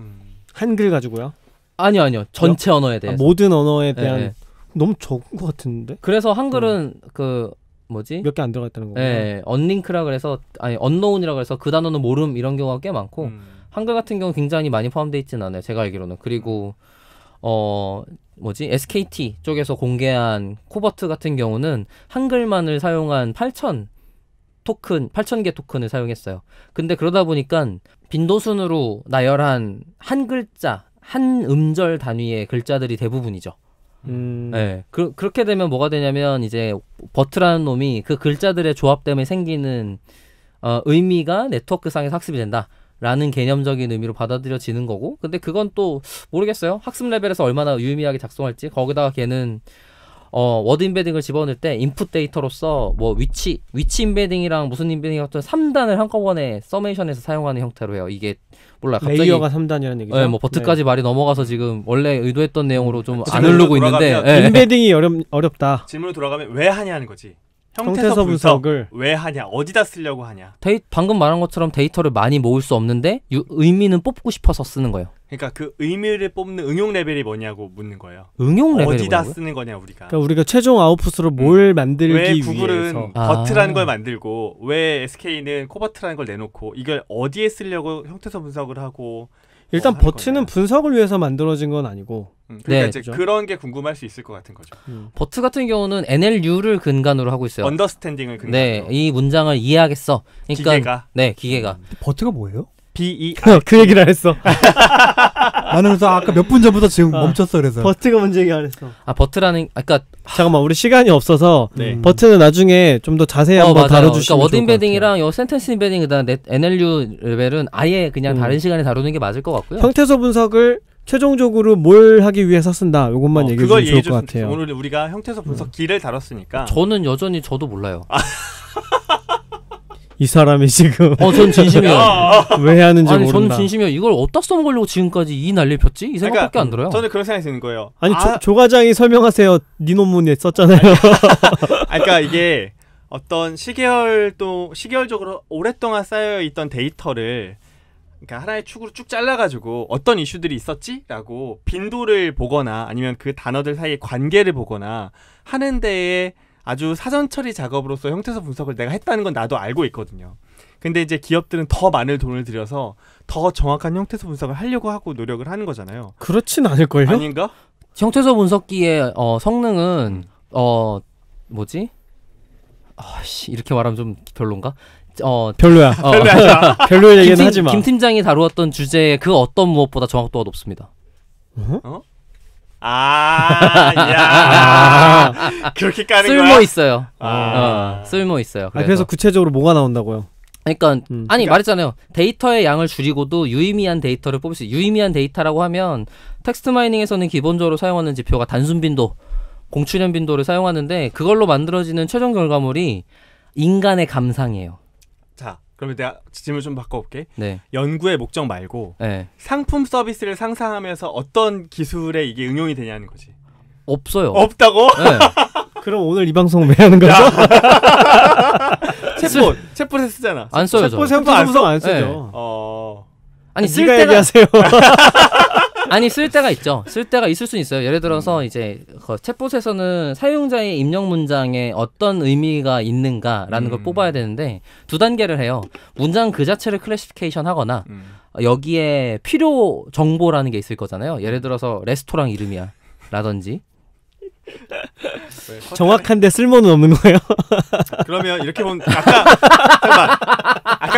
한글 가지고요? 아니요. 전체 언어에 대해서. 모든 언어에 대한 너무 적은 것 같은데? 그래서 한글은 몇 개 안 들어가 있다는 거구나. 네, 언링크라 그래서 언노운이라 그래서 그 단어는 모름 이런 경우가 꽤 많고 한글 같은 경우 굉장히 많이 포함되어 있지는 않아요. 제가 알기로는. 그리고 SKT 쪽에서 공개한 코버트 같은 경우는 한글만을 사용한 8,000개 토큰을 사용했어요. 근데 그러다 보니까 빈도순으로 나열한 한 글자, 한 음절 단위의 글자들이 대부분이죠. 네, 그렇게 되면 뭐가 되냐면 이제 버트라는 놈이 그 글자들의 조합 때문에 생기는 의미가 네트워크상에서 학습이 된다라는 개념적인 의미로 받아들여지는 거고, 근데 그건 또 모르겠어요. 학습 레벨에서 얼마나 유의미하게 작성할지. 거기다가 걔는 워드 인베딩을 집어넣을 때 인풋 데이터로서 뭐 위치 인베딩이랑 무슨 인베딩 같은 3단을 한꺼번에 서메이션에서 사용하는 형태로 해요. 이게 몰라 갑자기 레이어가 3단이라는 얘기죠. 네, 뭐 버트까지 말이 넘어가서 지금 원래 의도했던 내용으로 좀 안 흐르고 있는데 인베딩이 어렵다. 질문으로 돌아가면 왜 하냐는 거지. 형태서 분석을 왜 하냐, 어디다 쓰려고 하냐. 방금 말한 것처럼 데이터를 많이 모을 수 없는데 의미는 뽑고 싶어서 쓰는 거예요. 그러니까 그 의미를 뽑는 응용 레벨이 뭐냐고 묻는 거예요. 응용 레벨이 어디다 뭐라고요? 쓰는 거냐 우리가. 그러니까 우리가 최종 아웃풋으로 뭘 만들기 왜 위해서. 구글은 버트라는 걸 만들고 왜 SK는 코버트라는 걸 내놓고 이걸 어디에 쓰려고 형태서 분석을 하고. 일단 버트는 분석을 위해서 만들어진 건 아니고. 그러니까 네, 이제 그렇죠? 그런 게 궁금할 수 있을 것 같은 거죠. 버트 같은 경우는 NLU를 근간으로 하고 있어요. 언더스탠딩을 근간으로. 네, 이 문장을 이해하겠어. 그러니까 기계가. 네, 기계가. 버트가 뭐예요? 그 얘기를 안 했어. 나는 그래서 아까 몇 분 전부터 지금 멈췄어. 그래서 버트가 뭔지 얘기 안 했어. 버트라는 잠깐만, 우리 시간이 없어서 네. 버트는 나중에 좀 더 자세히 한번 맞아요. 다뤄주시면 그러니까 워드 좋을 것 인베딩이랑 요 센텐스 인베딩 그다음 NLU 레벨은 아예 그냥 다른 시간에 다루는 게 맞을 것 같고요. 형태소 분석을 최종적으로 뭘 하기 위해서 쓴다. 요것만 얘기해 그걸 주시면 좋을 것 이해해줬으면 같아요. 오늘 우리가 형태서 분석기를 다뤘으니까. 저는 여전히 저도 몰라요. 이 사람이 지금 전 진심이에요. 왜 하는지 아니 모른다. 저는 진심이에요. 이걸 어디다 써먹으려고 지금까지 이 난리를 폈지? 이 생각밖에 안 들어요. 저는 그런 생각이 드는 거예요. 아니 조 과장이 설명하세요. 네 논문에 썼잖아요. 그러니까 이게 어떤 시계열적으로 오랫동안 쌓여있던 데이터를 그러니까 하나의 축으로 쭉 잘라가지고 어떤 이슈들이 있었지라고 빈도를 보거나 아니면 그 단어들 사이의 관계를 보거나 하는 데에 아주 사전 처리 작업으로서 형태소 분석을 내가 했다는 건 나도 알고 있거든요. 근데 이제 기업들은 더 많은 돈을 들여서 더 정확한 형태소 분석을 하려고 하고 노력을 하는 거잖아요. 그렇진 않을걸요? 아닌가? 형태소 분석기의 성능은 이렇게 말하면 좀 별론가? 별로야. 별로 얘기는 하지 마. 김 팀장이 다루었던 주제의 그 어떤 무엇보다 정확도가 높습니다. 야 그렇게 까는 거야? 쓸모 있어요. 아. 쓸모 있어요. 그래서 구체적으로 뭐가 나온다고요? 그러니까 말했잖아요. 데이터의 양을 줄이고도 유의미한 데이터를 뽑을 수 있어요. 유의미한 데이터라고 하면 텍스트 마이닝에서는 기본적으로 사용하는 지표가 단순 빈도, 공출현 빈도를 사용하는데 그걸로 만들어지는 최종 결과물이 인간의 감상이에요. 자, 그러면 내가 질문 좀 바꿔볼게. 네. 연구의 목적 말고 네. 상품 서비스를 상상하면서 어떤 기술에 이게 응용이 되냐는 거지. 없어요. 없다고? 네. 그럼 오늘 이 방송 왜 하는 거죠? 챗봇에 쓰잖아. 안 써요. 저. 챗봇 안 써? 안 쓰죠. 네. 아니 쓸 네가 때가 얘기하세요. 아니 쓸 때가 있죠. 쓸 때가 있을 수 있어요. 예를 들어서 이제 챗봇에서는 사용자의 입력 문장에 어떤 의미가 있는가라는 걸 뽑아야 되는데 두 단계를 해요. 문장 그 자체를 클래시피케이션 하거나 여기에 필요 정보라는 게 있을 거잖아요. 예를 들어서 레스토랑 이름이야 라든지 정확한데 쓸모는 없는 거예요. 그러면 이렇게 보면 아까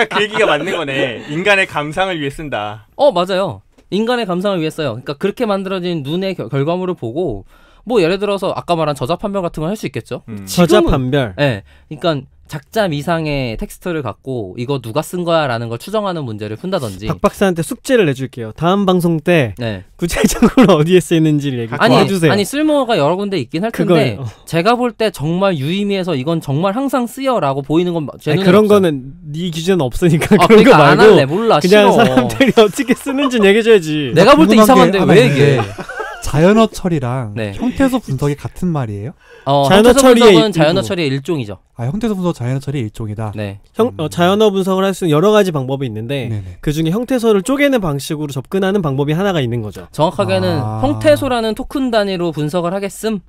그 얘기가 맞는 거네. 인간의 감상을 위해 쓴다. 맞아요. 인간의 감상을 위해 써요. 그러니까 그렇게 만들어진 눈의 결과물을 보고 뭐 예를 들어서 아까 말한 저자 판별 같은 걸 할 수 있겠죠. 저자 판별. 네. 그러니까 작자 미상의 텍스트를 갖고 이거 누가 쓴 거야라는 걸 추정하는 문제를 푼다든지. 박 박사한테 숙제를 내줄게요. 다음 방송 때 네. 구체적으로 어디에 쓰이는지를 얘기해주세요. 아니 쓸모가 여러 군데 있긴 할 텐데 제가 볼 때 정말 유의미해서 이건 정말 항상 쓰여라고 보이는 건 제 눈에 그런 없어요. 거는 네 기준은 없으니까 그런 그러니까 거 말고 안 할래. 몰라. 그냥 싫어. 사람들이 어떻게 쓰는지 얘기해줘야지. 내가 볼 때 이상한데 왜 얘기해? 자연어 처리랑 네. 형태소 분석이 같은 말이에요? 자연어 형태소 처리의 분석은 자연어 처리의 일종이죠. 형태소 분석 자연어 처리의 일종이다. 네. 자연어 분석을 할 수 있는 여러 가지 방법이 있는데 네네. 그 중에 형태소를 쪼개는 방식으로 접근하는 방법이 하나가 있는 거죠. 정확하게는 형태소라는 토큰 단위로 분석을 하겠음.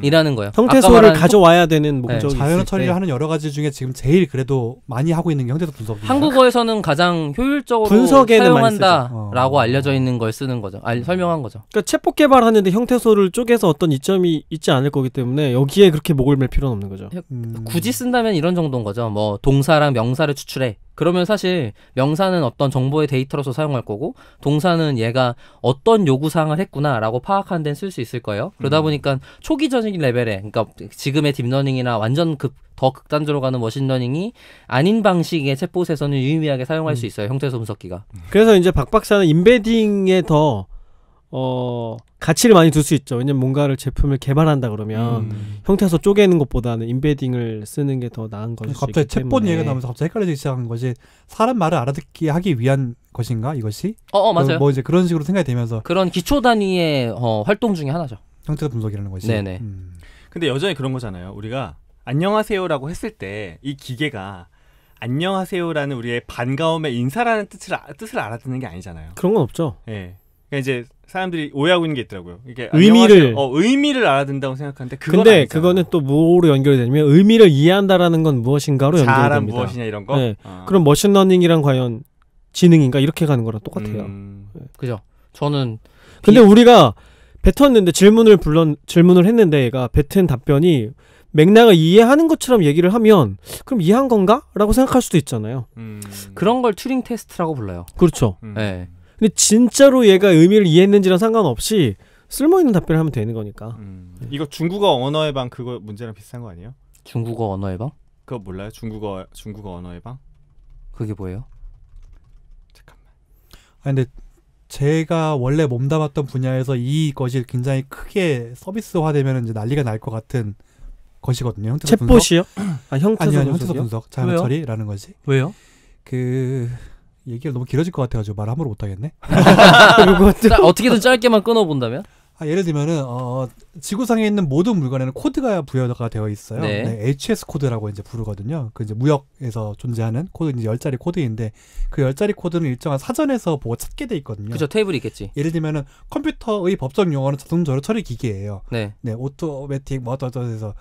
이라는 거예요. 형태소를 가져와야 되는 목적이 자연어 처리를 하는 여러 가지 중에 지금 제일 그래도 많이 하고 있는 게 형태소 분석이에요. 한국어에서는 가장 효율적으로 사용한다라고 알려져 있는 걸 쓰는 거죠. 설명한 거죠. 그러니까 챗봇 개발하는데 형태소를 쪼개서 어떤 이점이 있지 않을 거기 때문에 여기에 그렇게 목을 맬 필요는 없는 거죠. 굳이 쓴다면 이런 정도인 거죠. 뭐 동사랑 명사를 추출해. 그러면 사실 명사는 어떤 정보의 데이터로서 사용할 거고 동사는 얘가 어떤 요구사항을 했구나라고 파악하는 데는 쓸 수 있을 거예요. 그러다 보니까 초기적인 레벨에 그러니까 지금의 딥러닝이나 완전 더 극단적으로 가는 머신러닝이 아닌 방식의 챗봇에서는 유의미하게 사용할 수 있어요. 형태소 분석기가. 그래서 이제 박 박사는 임베딩에 더 가치를 많이 둘 수 있죠. 왜냐면 뭔가를 제품을 개발한다 그러면 형태소 쪼개는 것보다는 임베딩을 쓰는 게 더 나은 거죠. 갑자기 챗봇 얘기가 나오면서 갑자기 헷갈려지기 시작한 것이 사람 말을 알아듣게 하기 위한 것인가 이것이? 맞아요. 뭐 이제 그런 식으로 생각이 되면서 그런 기초 단위의 활동 중에 하나죠. 형태소 분석이라는 것이. 네네. 근데 여전히 그런 거잖아요. 우리가 안녕하세요라고 했을 때 이 기계가 안녕하세요라는 우리의 반가움의 인사라는 뜻을 알아듣는 게 아니잖아요. 그런 건 없죠. 예. 그러니까 이제 사람들이 오해하고 있는 게 있더라고요. 이게 의미를 알아듣는다고 생각하는데 근데 아니잖아. 그거는 또 뭐로 연결이 되냐면 의미를 이해한다라는 건 무엇인가로 연결이 됩니다. 잘한 무엇이냐 이런 거. 네. 그럼 머신러닝이랑 과연 지능인가 이렇게 가는 거랑 똑같아요. 그죠. 저는 근데 우리가 뱉었는데 질문을 했는데 얘가 뱉은 답변이 맥락을 이해하는 것처럼 얘기를 하면 그럼 이해한 건가? 라고 생각할 수도 있잖아요. 그런 걸 튜링 테스트라고 불러요. 그렇죠. 네. 근데 진짜로 얘가 의미를 이해했는지랑 상관없이 쓸모있는 답변을 하면 되는 거니까. 이거 중국어 언어의 방 그거 문제랑 비슷한 거 아니에요? 중국어 언어의 방? 그거 몰라요? 중국어 언어의 방? 그게 뭐예요? 잠깐만. 근데 제가 원래 몸담았던 분야에서 이것이 굉장히 크게 서비스화되면 이제 난리가 날 것 같은 것이거든요. 형태소 분석. 챗봇이요? 형태소 분석, 자연어 처리라는 것이. 왜요? 얘기가 너무 길어질 것 같아가지고 말 함부로 못하겠네. 어떻게든 짧게만 끊어본다면? 예를 들면은 지구상에 있는 모든 물건에는 코드가 부여가 되어 있어요. 네. 네, HS 코드라고 이제 부르거든요. 그 이제 무역에서 존재하는 코드 이제 10자리 코드인데 그 10자리 코드는 일정한 사전에서 보고 찾게 돼 있거든요. 그죠, 테이블이 있겠지. 예를 들면은 컴퓨터의 법적 용어는 자동적으로 처리 기계예요. 네. 오토매틱 뭐 어떠해서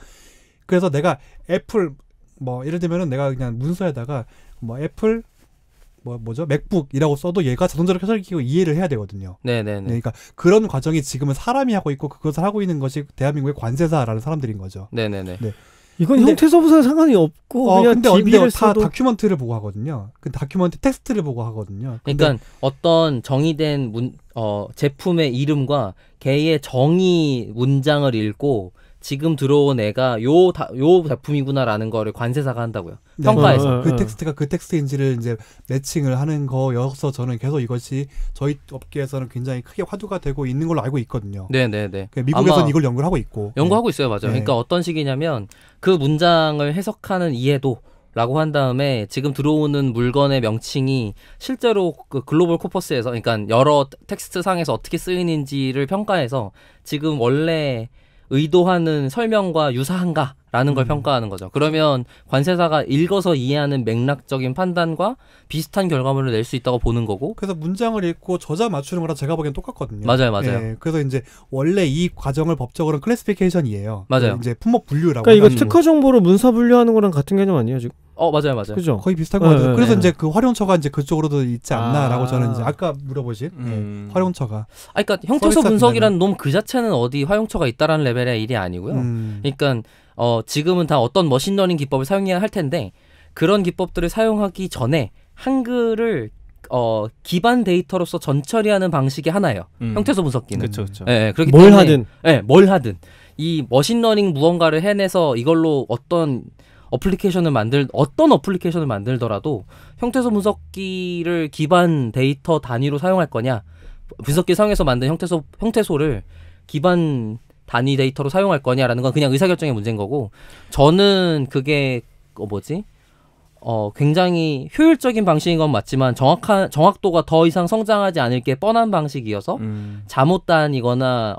그래서 내가 애플 뭐 예를 들면은 내가 그냥 문서에다가 뭐 애플 뭐죠? 맥북이라고 써도 얘가 자동적으로 켜설기고 이해를 해야 되거든요. 네네네. 그러니까 그런 과정이 지금은 사람이 하고 있고 그것을 하고 있는 것이 대한민국의 관세사라는 사람들인 거죠. 네네네. 네. 이건 형태소 분석에 상관이 없고 그냥 DB를 다 써도 다큐먼트를 보고 하거든요. 그 다큐먼트 텍스트를 보고 하거든요. 그러니까 어떤 정의된 제품의 이름과 걔의 정의 문장을 읽고 지금 들어온 애가 요 제품이구나라는 거를 관세사가 한다고요. 평가해서. 그 텍스트가 그 텍스트인지를 이제 매칭을 하는 거여서 저는 계속 이것이 저희 업계에서는 굉장히 크게 화두가 되고 있는 걸로 알고 있거든요. 네네네. 미국에서는 이걸 연구를 하고 있고. 연구하고 있어요. 맞아요. 네. 그러니까 어떤 식이냐면 그 문장을 해석하는 이해도 라고 한 다음에 지금 들어오는 물건의 명칭이 실제로 그 글로벌 코퍼스에서 그러니까 여러 텍스트 상에서 어떻게 쓰이는지를 평가해서 지금 원래 의도하는 설명과 유사한가라는 걸 평가하는 거죠. 그러면 관세사가 읽어서 이해하는 맥락적인 판단과 비슷한 결과물을 낼 수 있다고 보는 거고. 그래서 문장을 읽고 저자 맞추는 거랑 제가 보기엔 똑같거든요. 맞아요. 네, 그래서 이제 원래 이 과정을 법적으로는 클래시피케이션이에요. 맞아요. 이제 품목 분류라고. 그러니까 이거 특허 정보로 문서 분류하는 거랑 같은 개념 아니에요 지금? 맞아요. 그죠? 거의 비슷한 것 같아요. 네, 그래서 네. 이제 그 활용처가 이제 그쪽으로도 있지 않나라고 아. 저는 이제 아까 물어보신 활용처가. 그러니까 형태소 서비스 분석이라는 놈 그 자체는 어디 화용처가 있다라는 레벨의 일이 아니고요. 그러니까 지금은 다 어떤 머신러닝 기법을 사용해야 할 텐데 그런 기법들을 사용하기 전에 한글을 기반 데이터로서 전처리하는 방식이 하나예요. 형태소 분석기는. 그렇죠. 네, 그렇기 뭘 때문에 하든. 네, 뭘 하든 이 머신러닝 무언가를 해내서 이걸로 어떤 어플리케이션을 만들더라도 형태소 분석기를 기반 데이터 단위로 사용할 거냐, 분석기 사용해서 만든 형태소를 기반 단위 데이터로 사용할 거냐라는 건 그냥 의사결정의 문제인 거고, 저는 그게 굉장히 효율적인 방식인 건 맞지만 정확도가 더 이상 성장하지 않을 게 뻔한 방식이어서 잠옷 단이거나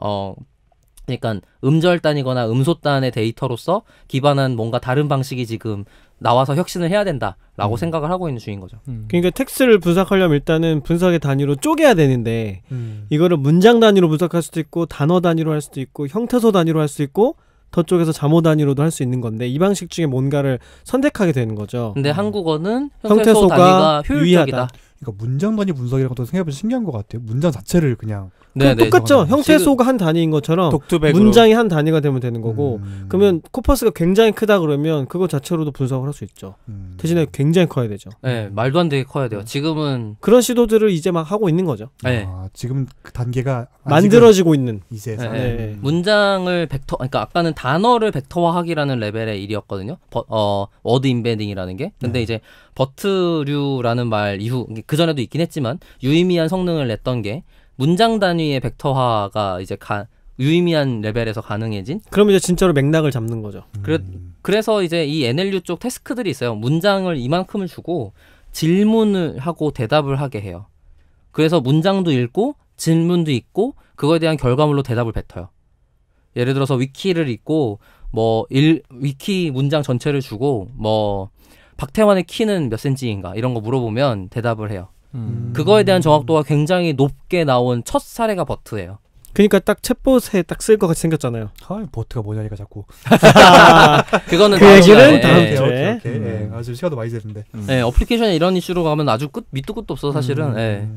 그러니까 음절단이거나 음소단의 데이터로서 기반한 뭔가 다른 방식이 지금 나와서 혁신을 해야 된다라고 생각을 하고 있는 중인 거죠. 그러니까 텍스트를 분석하려면 일단은 분석의 단위로 쪼개야 되는데 이거를 문장 단위로 분석할 수도 있고 단어 단위로 할 수도 있고 형태소 단위로 할 수 있고 더 쪽에서 잠호 단위로도 할 수 있는 건데 이 방식 중에 뭔가를 선택하게 되는 거죠. 근데 한국어는 형태소 형태소가 단위가 효율적이다. 유의하다. 그러니까 문장 단위 분석이라는 것도 생각해보면 신기한 것 같아요. 문장 자체를 그냥 똑같죠. 형태소가 한 단위인 것처럼 독투백으로. 문장이 한 단위가 되면 되는 거고 그러면 코퍼스가 굉장히 크다 그러면 그거 자체로도 분석을 할 수 있죠. 대신에 굉장히 커야 되죠. 네, 말도 안 되게 커야 돼요. 지금은 그런 시도들을 이제 막 하고 있는 거죠. 네. 지금 그 단계가 만들어지고 있는. 이제서 네. 문장을 그러니까 아까는 단어를 벡터화하기라는 레벨의 일이었거든요. 워드 인베딩이라는 게. 근데 이제 버트류라는 말 이후 그 전에도 있긴 했지만 유의미한 성능을 냈던 게 문장 단위의 벡터화가 이제 유의미한 레벨에서 가능해진. 그러면 이제 진짜로 맥락을 잡는 거죠. 그래서 이제 이 NLU 쪽 태스크들이 있어요. 문장을 이만큼을 주고 질문을 하고 대답을 하게 해요. 그래서 문장도 읽고 질문도 읽고 그거에 대한 결과물로 대답을 뱉어요. 예를 들어서 위키를 읽고 위키 문장 전체를 주고 박태환의 키는 몇 센치인가 이런 거 물어보면 대답을 해요. 그거에 대한 정확도가 굉장히 높게 나온 첫 사례가 버트예요. 그러니까 딱 챗봇에 딱 쓸 것 같이 생겼잖아요. 버트가 뭐냐니까 자꾸. 그거는 그 얘기는 네. 다음 주에. 오케이. 아주 시간도 많이 되는데. 네, 어플리케이션에 이런 이슈로 가면 아주 밑도 끝도 없어 사실은. 네.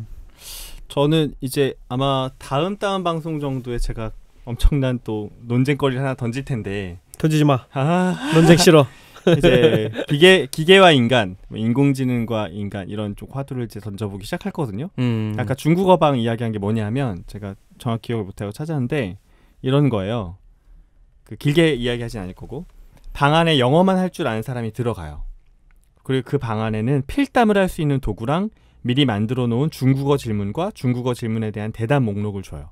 저는 이제 아마 다음 방송 정도에 제가 엄청난 또 논쟁거리를 하나 던질 텐데. 던지지 마. 논쟁 싫어. 이제 기계와 인간, 인공지능과 인간 이런 쪽 화두를 이제 던져보기 시작할 거거든요. 아까 중국어방 이야기한 게 뭐냐면 제가 정확히 기억을 못하고 찾았는데 이런 거예요. 그 길게 이야기하진 않을 거고 방 안에 영어만 할 줄 아는 사람이 들어가요. 그리고 그 방 안에는 필담을 할 수 있는 도구랑 미리 만들어 놓은 중국어 질문과 중국어 질문에 대한 대답 목록을 줘요.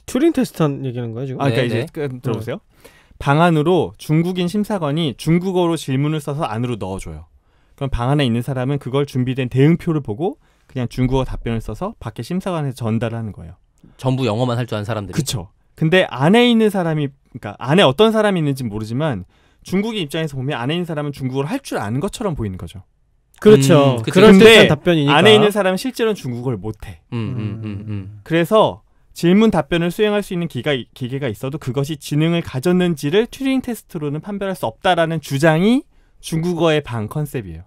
튜링 테스트한 얘기하는 거예요 지금? 그러니까 이제 들어보세요. 방 안으로 중국인 심사관이 중국어로 질문을 써서 안으로 넣어줘요. 그럼 방 안에 있는 사람은 그걸 준비된 대응표를 보고 그냥 중국어 답변을 써서 밖에 심사관에 전달하는 거예요. 전부 영어만 할 줄 아는 사람들이. 그렇죠. 근데 안에 있는 사람이, 그러니까 안에 어떤 사람이 있는지 모르지만 중국인 입장에서 보면 안에 있는 사람은 중국어를 할 줄 아는 것처럼 보이는 거죠. 그렇죠. 그치. 그런 근데 듯한 답변이니까. 안에 있는 사람은 실제로는 중국어를 못해. 그래서 질문 답변을 수행할 수 있는 기계가 있어도 그것이 지능을 가졌는지를 튜링 테스트로는 판별할 수 없다라는 주장이 중국어의 방 컨셉이에요.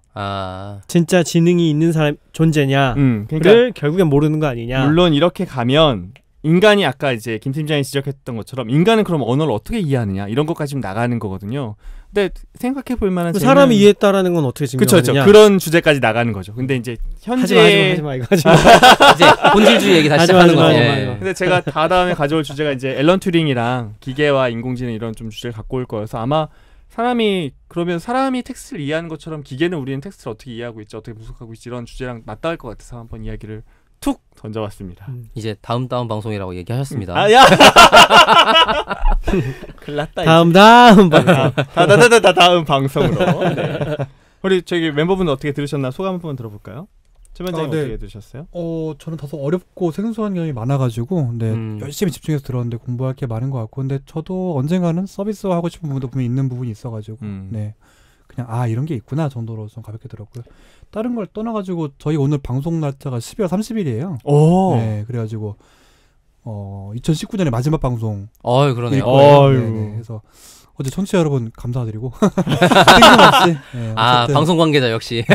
진짜 지능이 있는 사람 존재냐를 그러니까 결국엔 모르는 거 아니냐. 물론 이렇게 가면 인간이 아까 이제 김 팀장이 지적했던 것처럼 인간은 그럼 언어를 어떻게 이해하느냐 이런 것까지 좀 나가는 거거든요. 근데 생각해 볼 만한 사람이 이해했다라는 건 어떻게 증명하느냐. 그렇죠. 그런 주제까지 나가는 거죠. 근데 이제 현재 하지마 이거 하지마. 이제 본질주의 얘기 다시 시작하는 거예요. 근데 제가 다음에 가져올 주제가 이제 앨런 튜링이랑 기계와 인공지능 이런 좀 주제를 갖고 올 거여서 아마 사람이 텍스트를 이해하는 것처럼 기계는 우리는 텍스트를 어떻게 이해하고 있지, 어떻게 분석하고 있지 이런 주제랑 맞닿을 것 같아서 한번 이야기를 툭 던져봤습니다. 이제 다음 방송이라고 얘기하셨습니다. 야! 큰일 났다. 다음 다음 방송으로. 네. 우리 저기 멤버분들 어떻게 들으셨나 소감 한번 들어볼까요? 최반장님 어떻게 들으셨어요? 저는 다소 어렵고 생소한 점이 많아가지고 열심히 집중해서 들었는데 공부할 게 많은 것 같고 근데 저도 언젠가는 서비스화 하고 싶은 부분도 분명히 있는 부분이 있어가지고 네. 그냥 이런 게 있구나 정도로 좀 가볍게 들었고요. 다른 걸 떠나가지고 저희 오늘 방송 날짜가 12월 30일이에요. 오. 네, 그래가지고 2019년의 마지막 방송. 그러네요. 네, 그래서 어제 청취자 여러분 감사드리고 뜬금없이 네, 아 어쨌든 방송 관계자 역시.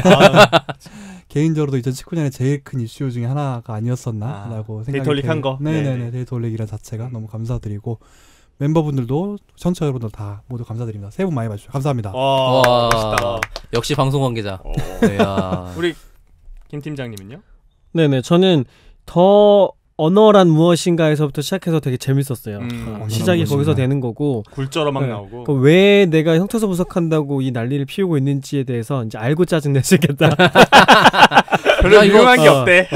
개인적으로도 2019년에 제일 큰 이슈 중에 하나가 아니었었나라고 생각이 데이터릭 한 거. 네네네. 데이터릭이란 자체가 너무 감사드리고 멤버분들도 청취자 여러분들 다 모두 감사드립니다. 새해 복 많이 받으십시오. 감사합니다. 와, 멋있다. 역시 방송 관계자. 야. 우리 김 팀장님은요? 네네 저는 더 언어란 무엇인가에서부터 시작해서 되게 재밌었어요. 시작이 무엇인가. 거기서 되는 거고 굴절어 막 네. 나오고. 왜 내가 형태소 분석한다고 이 난리를 피우고 있는지에 대해서 이제 알고 짜증 내시겠다. 별로 야, 이거- 유용한 게 없대.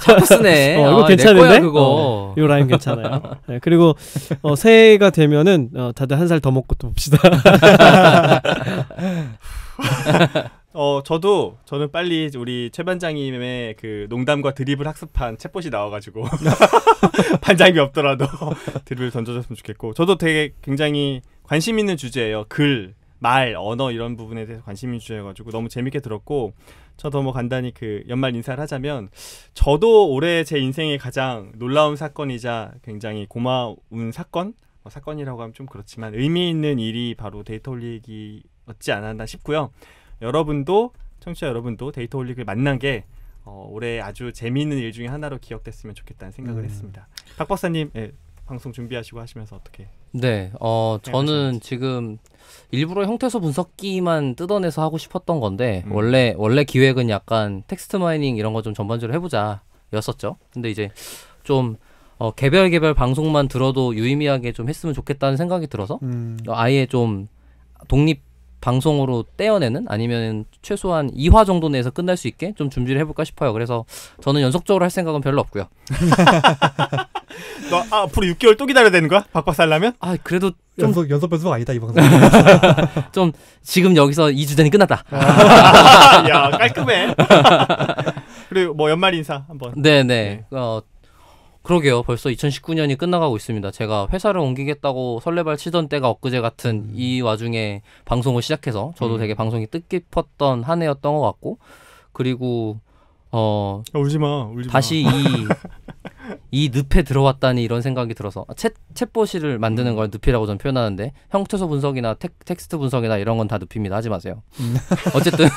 자꾸 쓰네. 이거 아, 괜찮은데? 내 거야, 그거. 이 라인 괜찮아요. 네, 그리고 새해가 되면은 다들 한 살 더 먹고 또 봅시다. 저는 빨리 우리 최 반장님의 그 농담과 드립을 학습한 챗봇이 나와가지고 반장이 없더라도 드립을 던져줬으면 좋겠고, 저도 되게 굉장히 관심 있는 주제예요. 글, 말, 언어 이런 부분에 대해서 관심 있는 주제여가지고 너무 재밌게 들었고, 저도 뭐 간단히 그 연말 인사를 하자면, 저도 올해 제 인생의 가장 놀라운 사건이자 굉장히 고마운 사건이라고 하면 좀 그렇지만 의미 있는 일이 바로 데이터 올리기였지 않았나 싶고요. 여러분도, 청취자 여러분도 데이터 올릭을 만난 게 올해 아주 재미있는 일 중에 하나로 기억됐으면 좋겠다는 생각을 했습니다. 박 박사님, 방송 준비하시고 하시면서 어떻게? 네, 저는 지금 일부러 형태소 분석기만 뜯어내서 하고 싶었던 건데 원래 기획은 약간 텍스트 마이닝 이런 거 좀 전반적으로 해보자였었죠. 근데 이제 좀 개별 방송만 들어도 유의미하게 좀 했으면 좋겠다는 생각이 들어서 아예 좀 독립 방송으로 떼어내는, 아니면 최소한 2화 정도 내에서 끝날 수 있게 좀 준비를 해볼까 싶어요. 그래서 저는 연속적으로 할 생각은 별로 없고요. 너 앞으로 6개월 또 기다려야 되는 거야? 박 박사 하려면? 아 그래도 좀 연속 변수가 아니다 이 방송. 좀 지금 여기서 2주 전이 끝났다. 야, 깔끔해. 그리고 뭐 연말 인사 한번. 네네. 그러게요. 벌써 2019년이 끝나가고 있습니다. 제가 회사를 옮기겠다고 설레발 치던 때가 엊그제 같은 이 와중에 방송을 시작해서 저도 되게 방송이 뜻깊었던 한 해였던 것 같고, 그리고 울지 마. 다시 이 늪에 들어왔다니 이런 생각이 들어서 챗봇을 만드는 걸 늪이라고 저는 표현하는데, 형태소 분석이나 텍스트 분석이나 이런 건 다 늪입니다. 하지 마세요. 어쨌든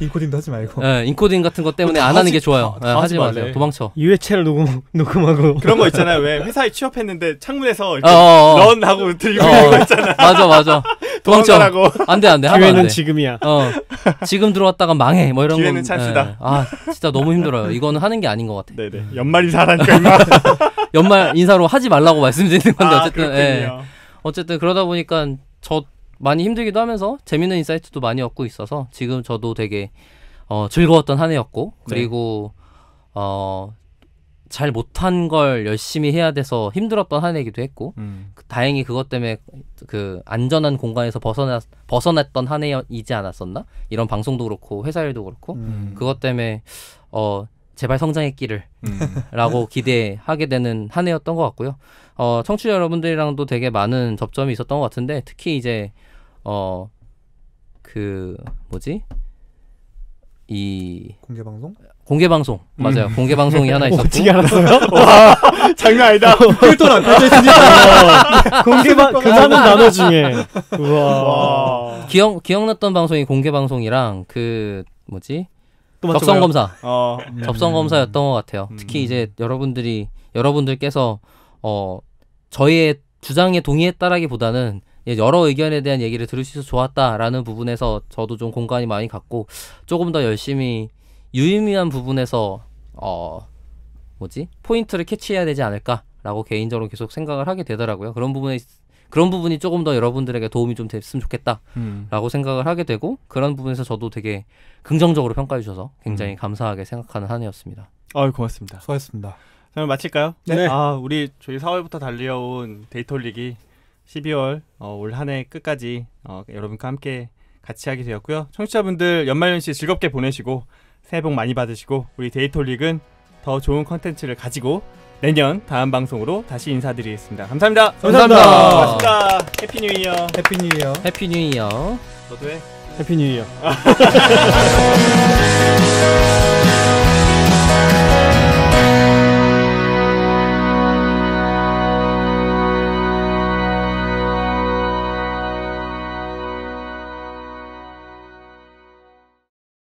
인코딩도 하지 말고. 인코딩 같은 것 때문에 안 하는 게 좋아요. 하지 마세요. 도망쳐. 2회차를 녹음하고 그런 거 있잖아요. 왜 회사에 취업했는데 창문에서 이렇게 어. 런 하고 들고 있는 거 있잖아. 맞아. 도망쳐. 도망가라고. 안돼 하면 안 기회는 돼. 지금이야. 지금 들어왔다가 망해. 뭐 이런 기회는 건, 찬스다. 예. 아 진짜 너무 힘들어요. 이거는 하는 게 아닌 것 같아. 네네. 연말 인사라니까 임마. 연말 인사로 하지 말라고 말씀드리는 건데 어쨌든 그렇군요. 어쨌든 그러다 보니까 저 많이 힘들기도 하면서 재밌는 인사이트도 많이 얻고 있어서 지금 저도 되게 즐거웠던 한 해였고, 그리고 잘 못한 걸 열심히 해야 돼서 힘들었던 한 해이기도 했고, 다행히 그것 때문에 그 안전한 공간에서 벗어났던 한 해이지 않았었나? 이런 방송도 그렇고 회사 일도 그렇고 그것 때문에 제발 성장의 길을 라고 기대하게 되는 한 해였던 것 같고요. 청취자 여러분들이랑도 되게 많은 접점이 있었던 것 같은데, 특히 이제 그 뭐지? 이 공개 방송 맞아요. 공개 방송이 하나 있었고. 어떻게 알았어요? 와, 장난 아니다. 필터랑 펼쳐있으니까. 공개방 그 많은 단어 중에 우와. 와. 기억났던 방송이 공개 방송이랑 그 뭐지? 또 적성 검사. 접성 검사였던 것 같아요. 특히 이제 여러분들께서 저희의 주장에 동의했다라기보다는 여러 의견에 대한 얘기를 들을 수 있어서 좋았다라는 부분에서 저도 좀 공감이 많이 갔고, 조금 더 열심히 유의미한 부분에서 포인트를 캐치해야 되지 않을까라고 개인적으로 계속 생각을 하게 되더라고요. 그런 부분이 조금 더 여러분들에게 도움이 좀 됐으면 좋겠다라고 생각을 하게 되고, 그런 부분에서 저도 되게 긍정적으로 평가해 주셔서 굉장히 감사하게 생각하는 한 해였습니다. 고맙습니다. 수고하셨습니다. 그럼 마칠까요? 네. 저희 4월부터 달려온 데이터 올리기 12월 올 한 해 끝까지 여러분과 함께 같이 하게 되었고요. 청취자분들 연말연시 즐겁게 보내시고 새해 복 많이 받으시고, 우리 데이터 올릭은 더 좋은 컨텐츠를 가지고 내년 다음 방송으로 다시 인사드리겠습니다. 감사합니다. 감사합니다. 고맙습니다. 해피 뉴 이어. 해피 뉴 이어. 해피 뉴 이어. 너도 해. 해피 뉴 이어.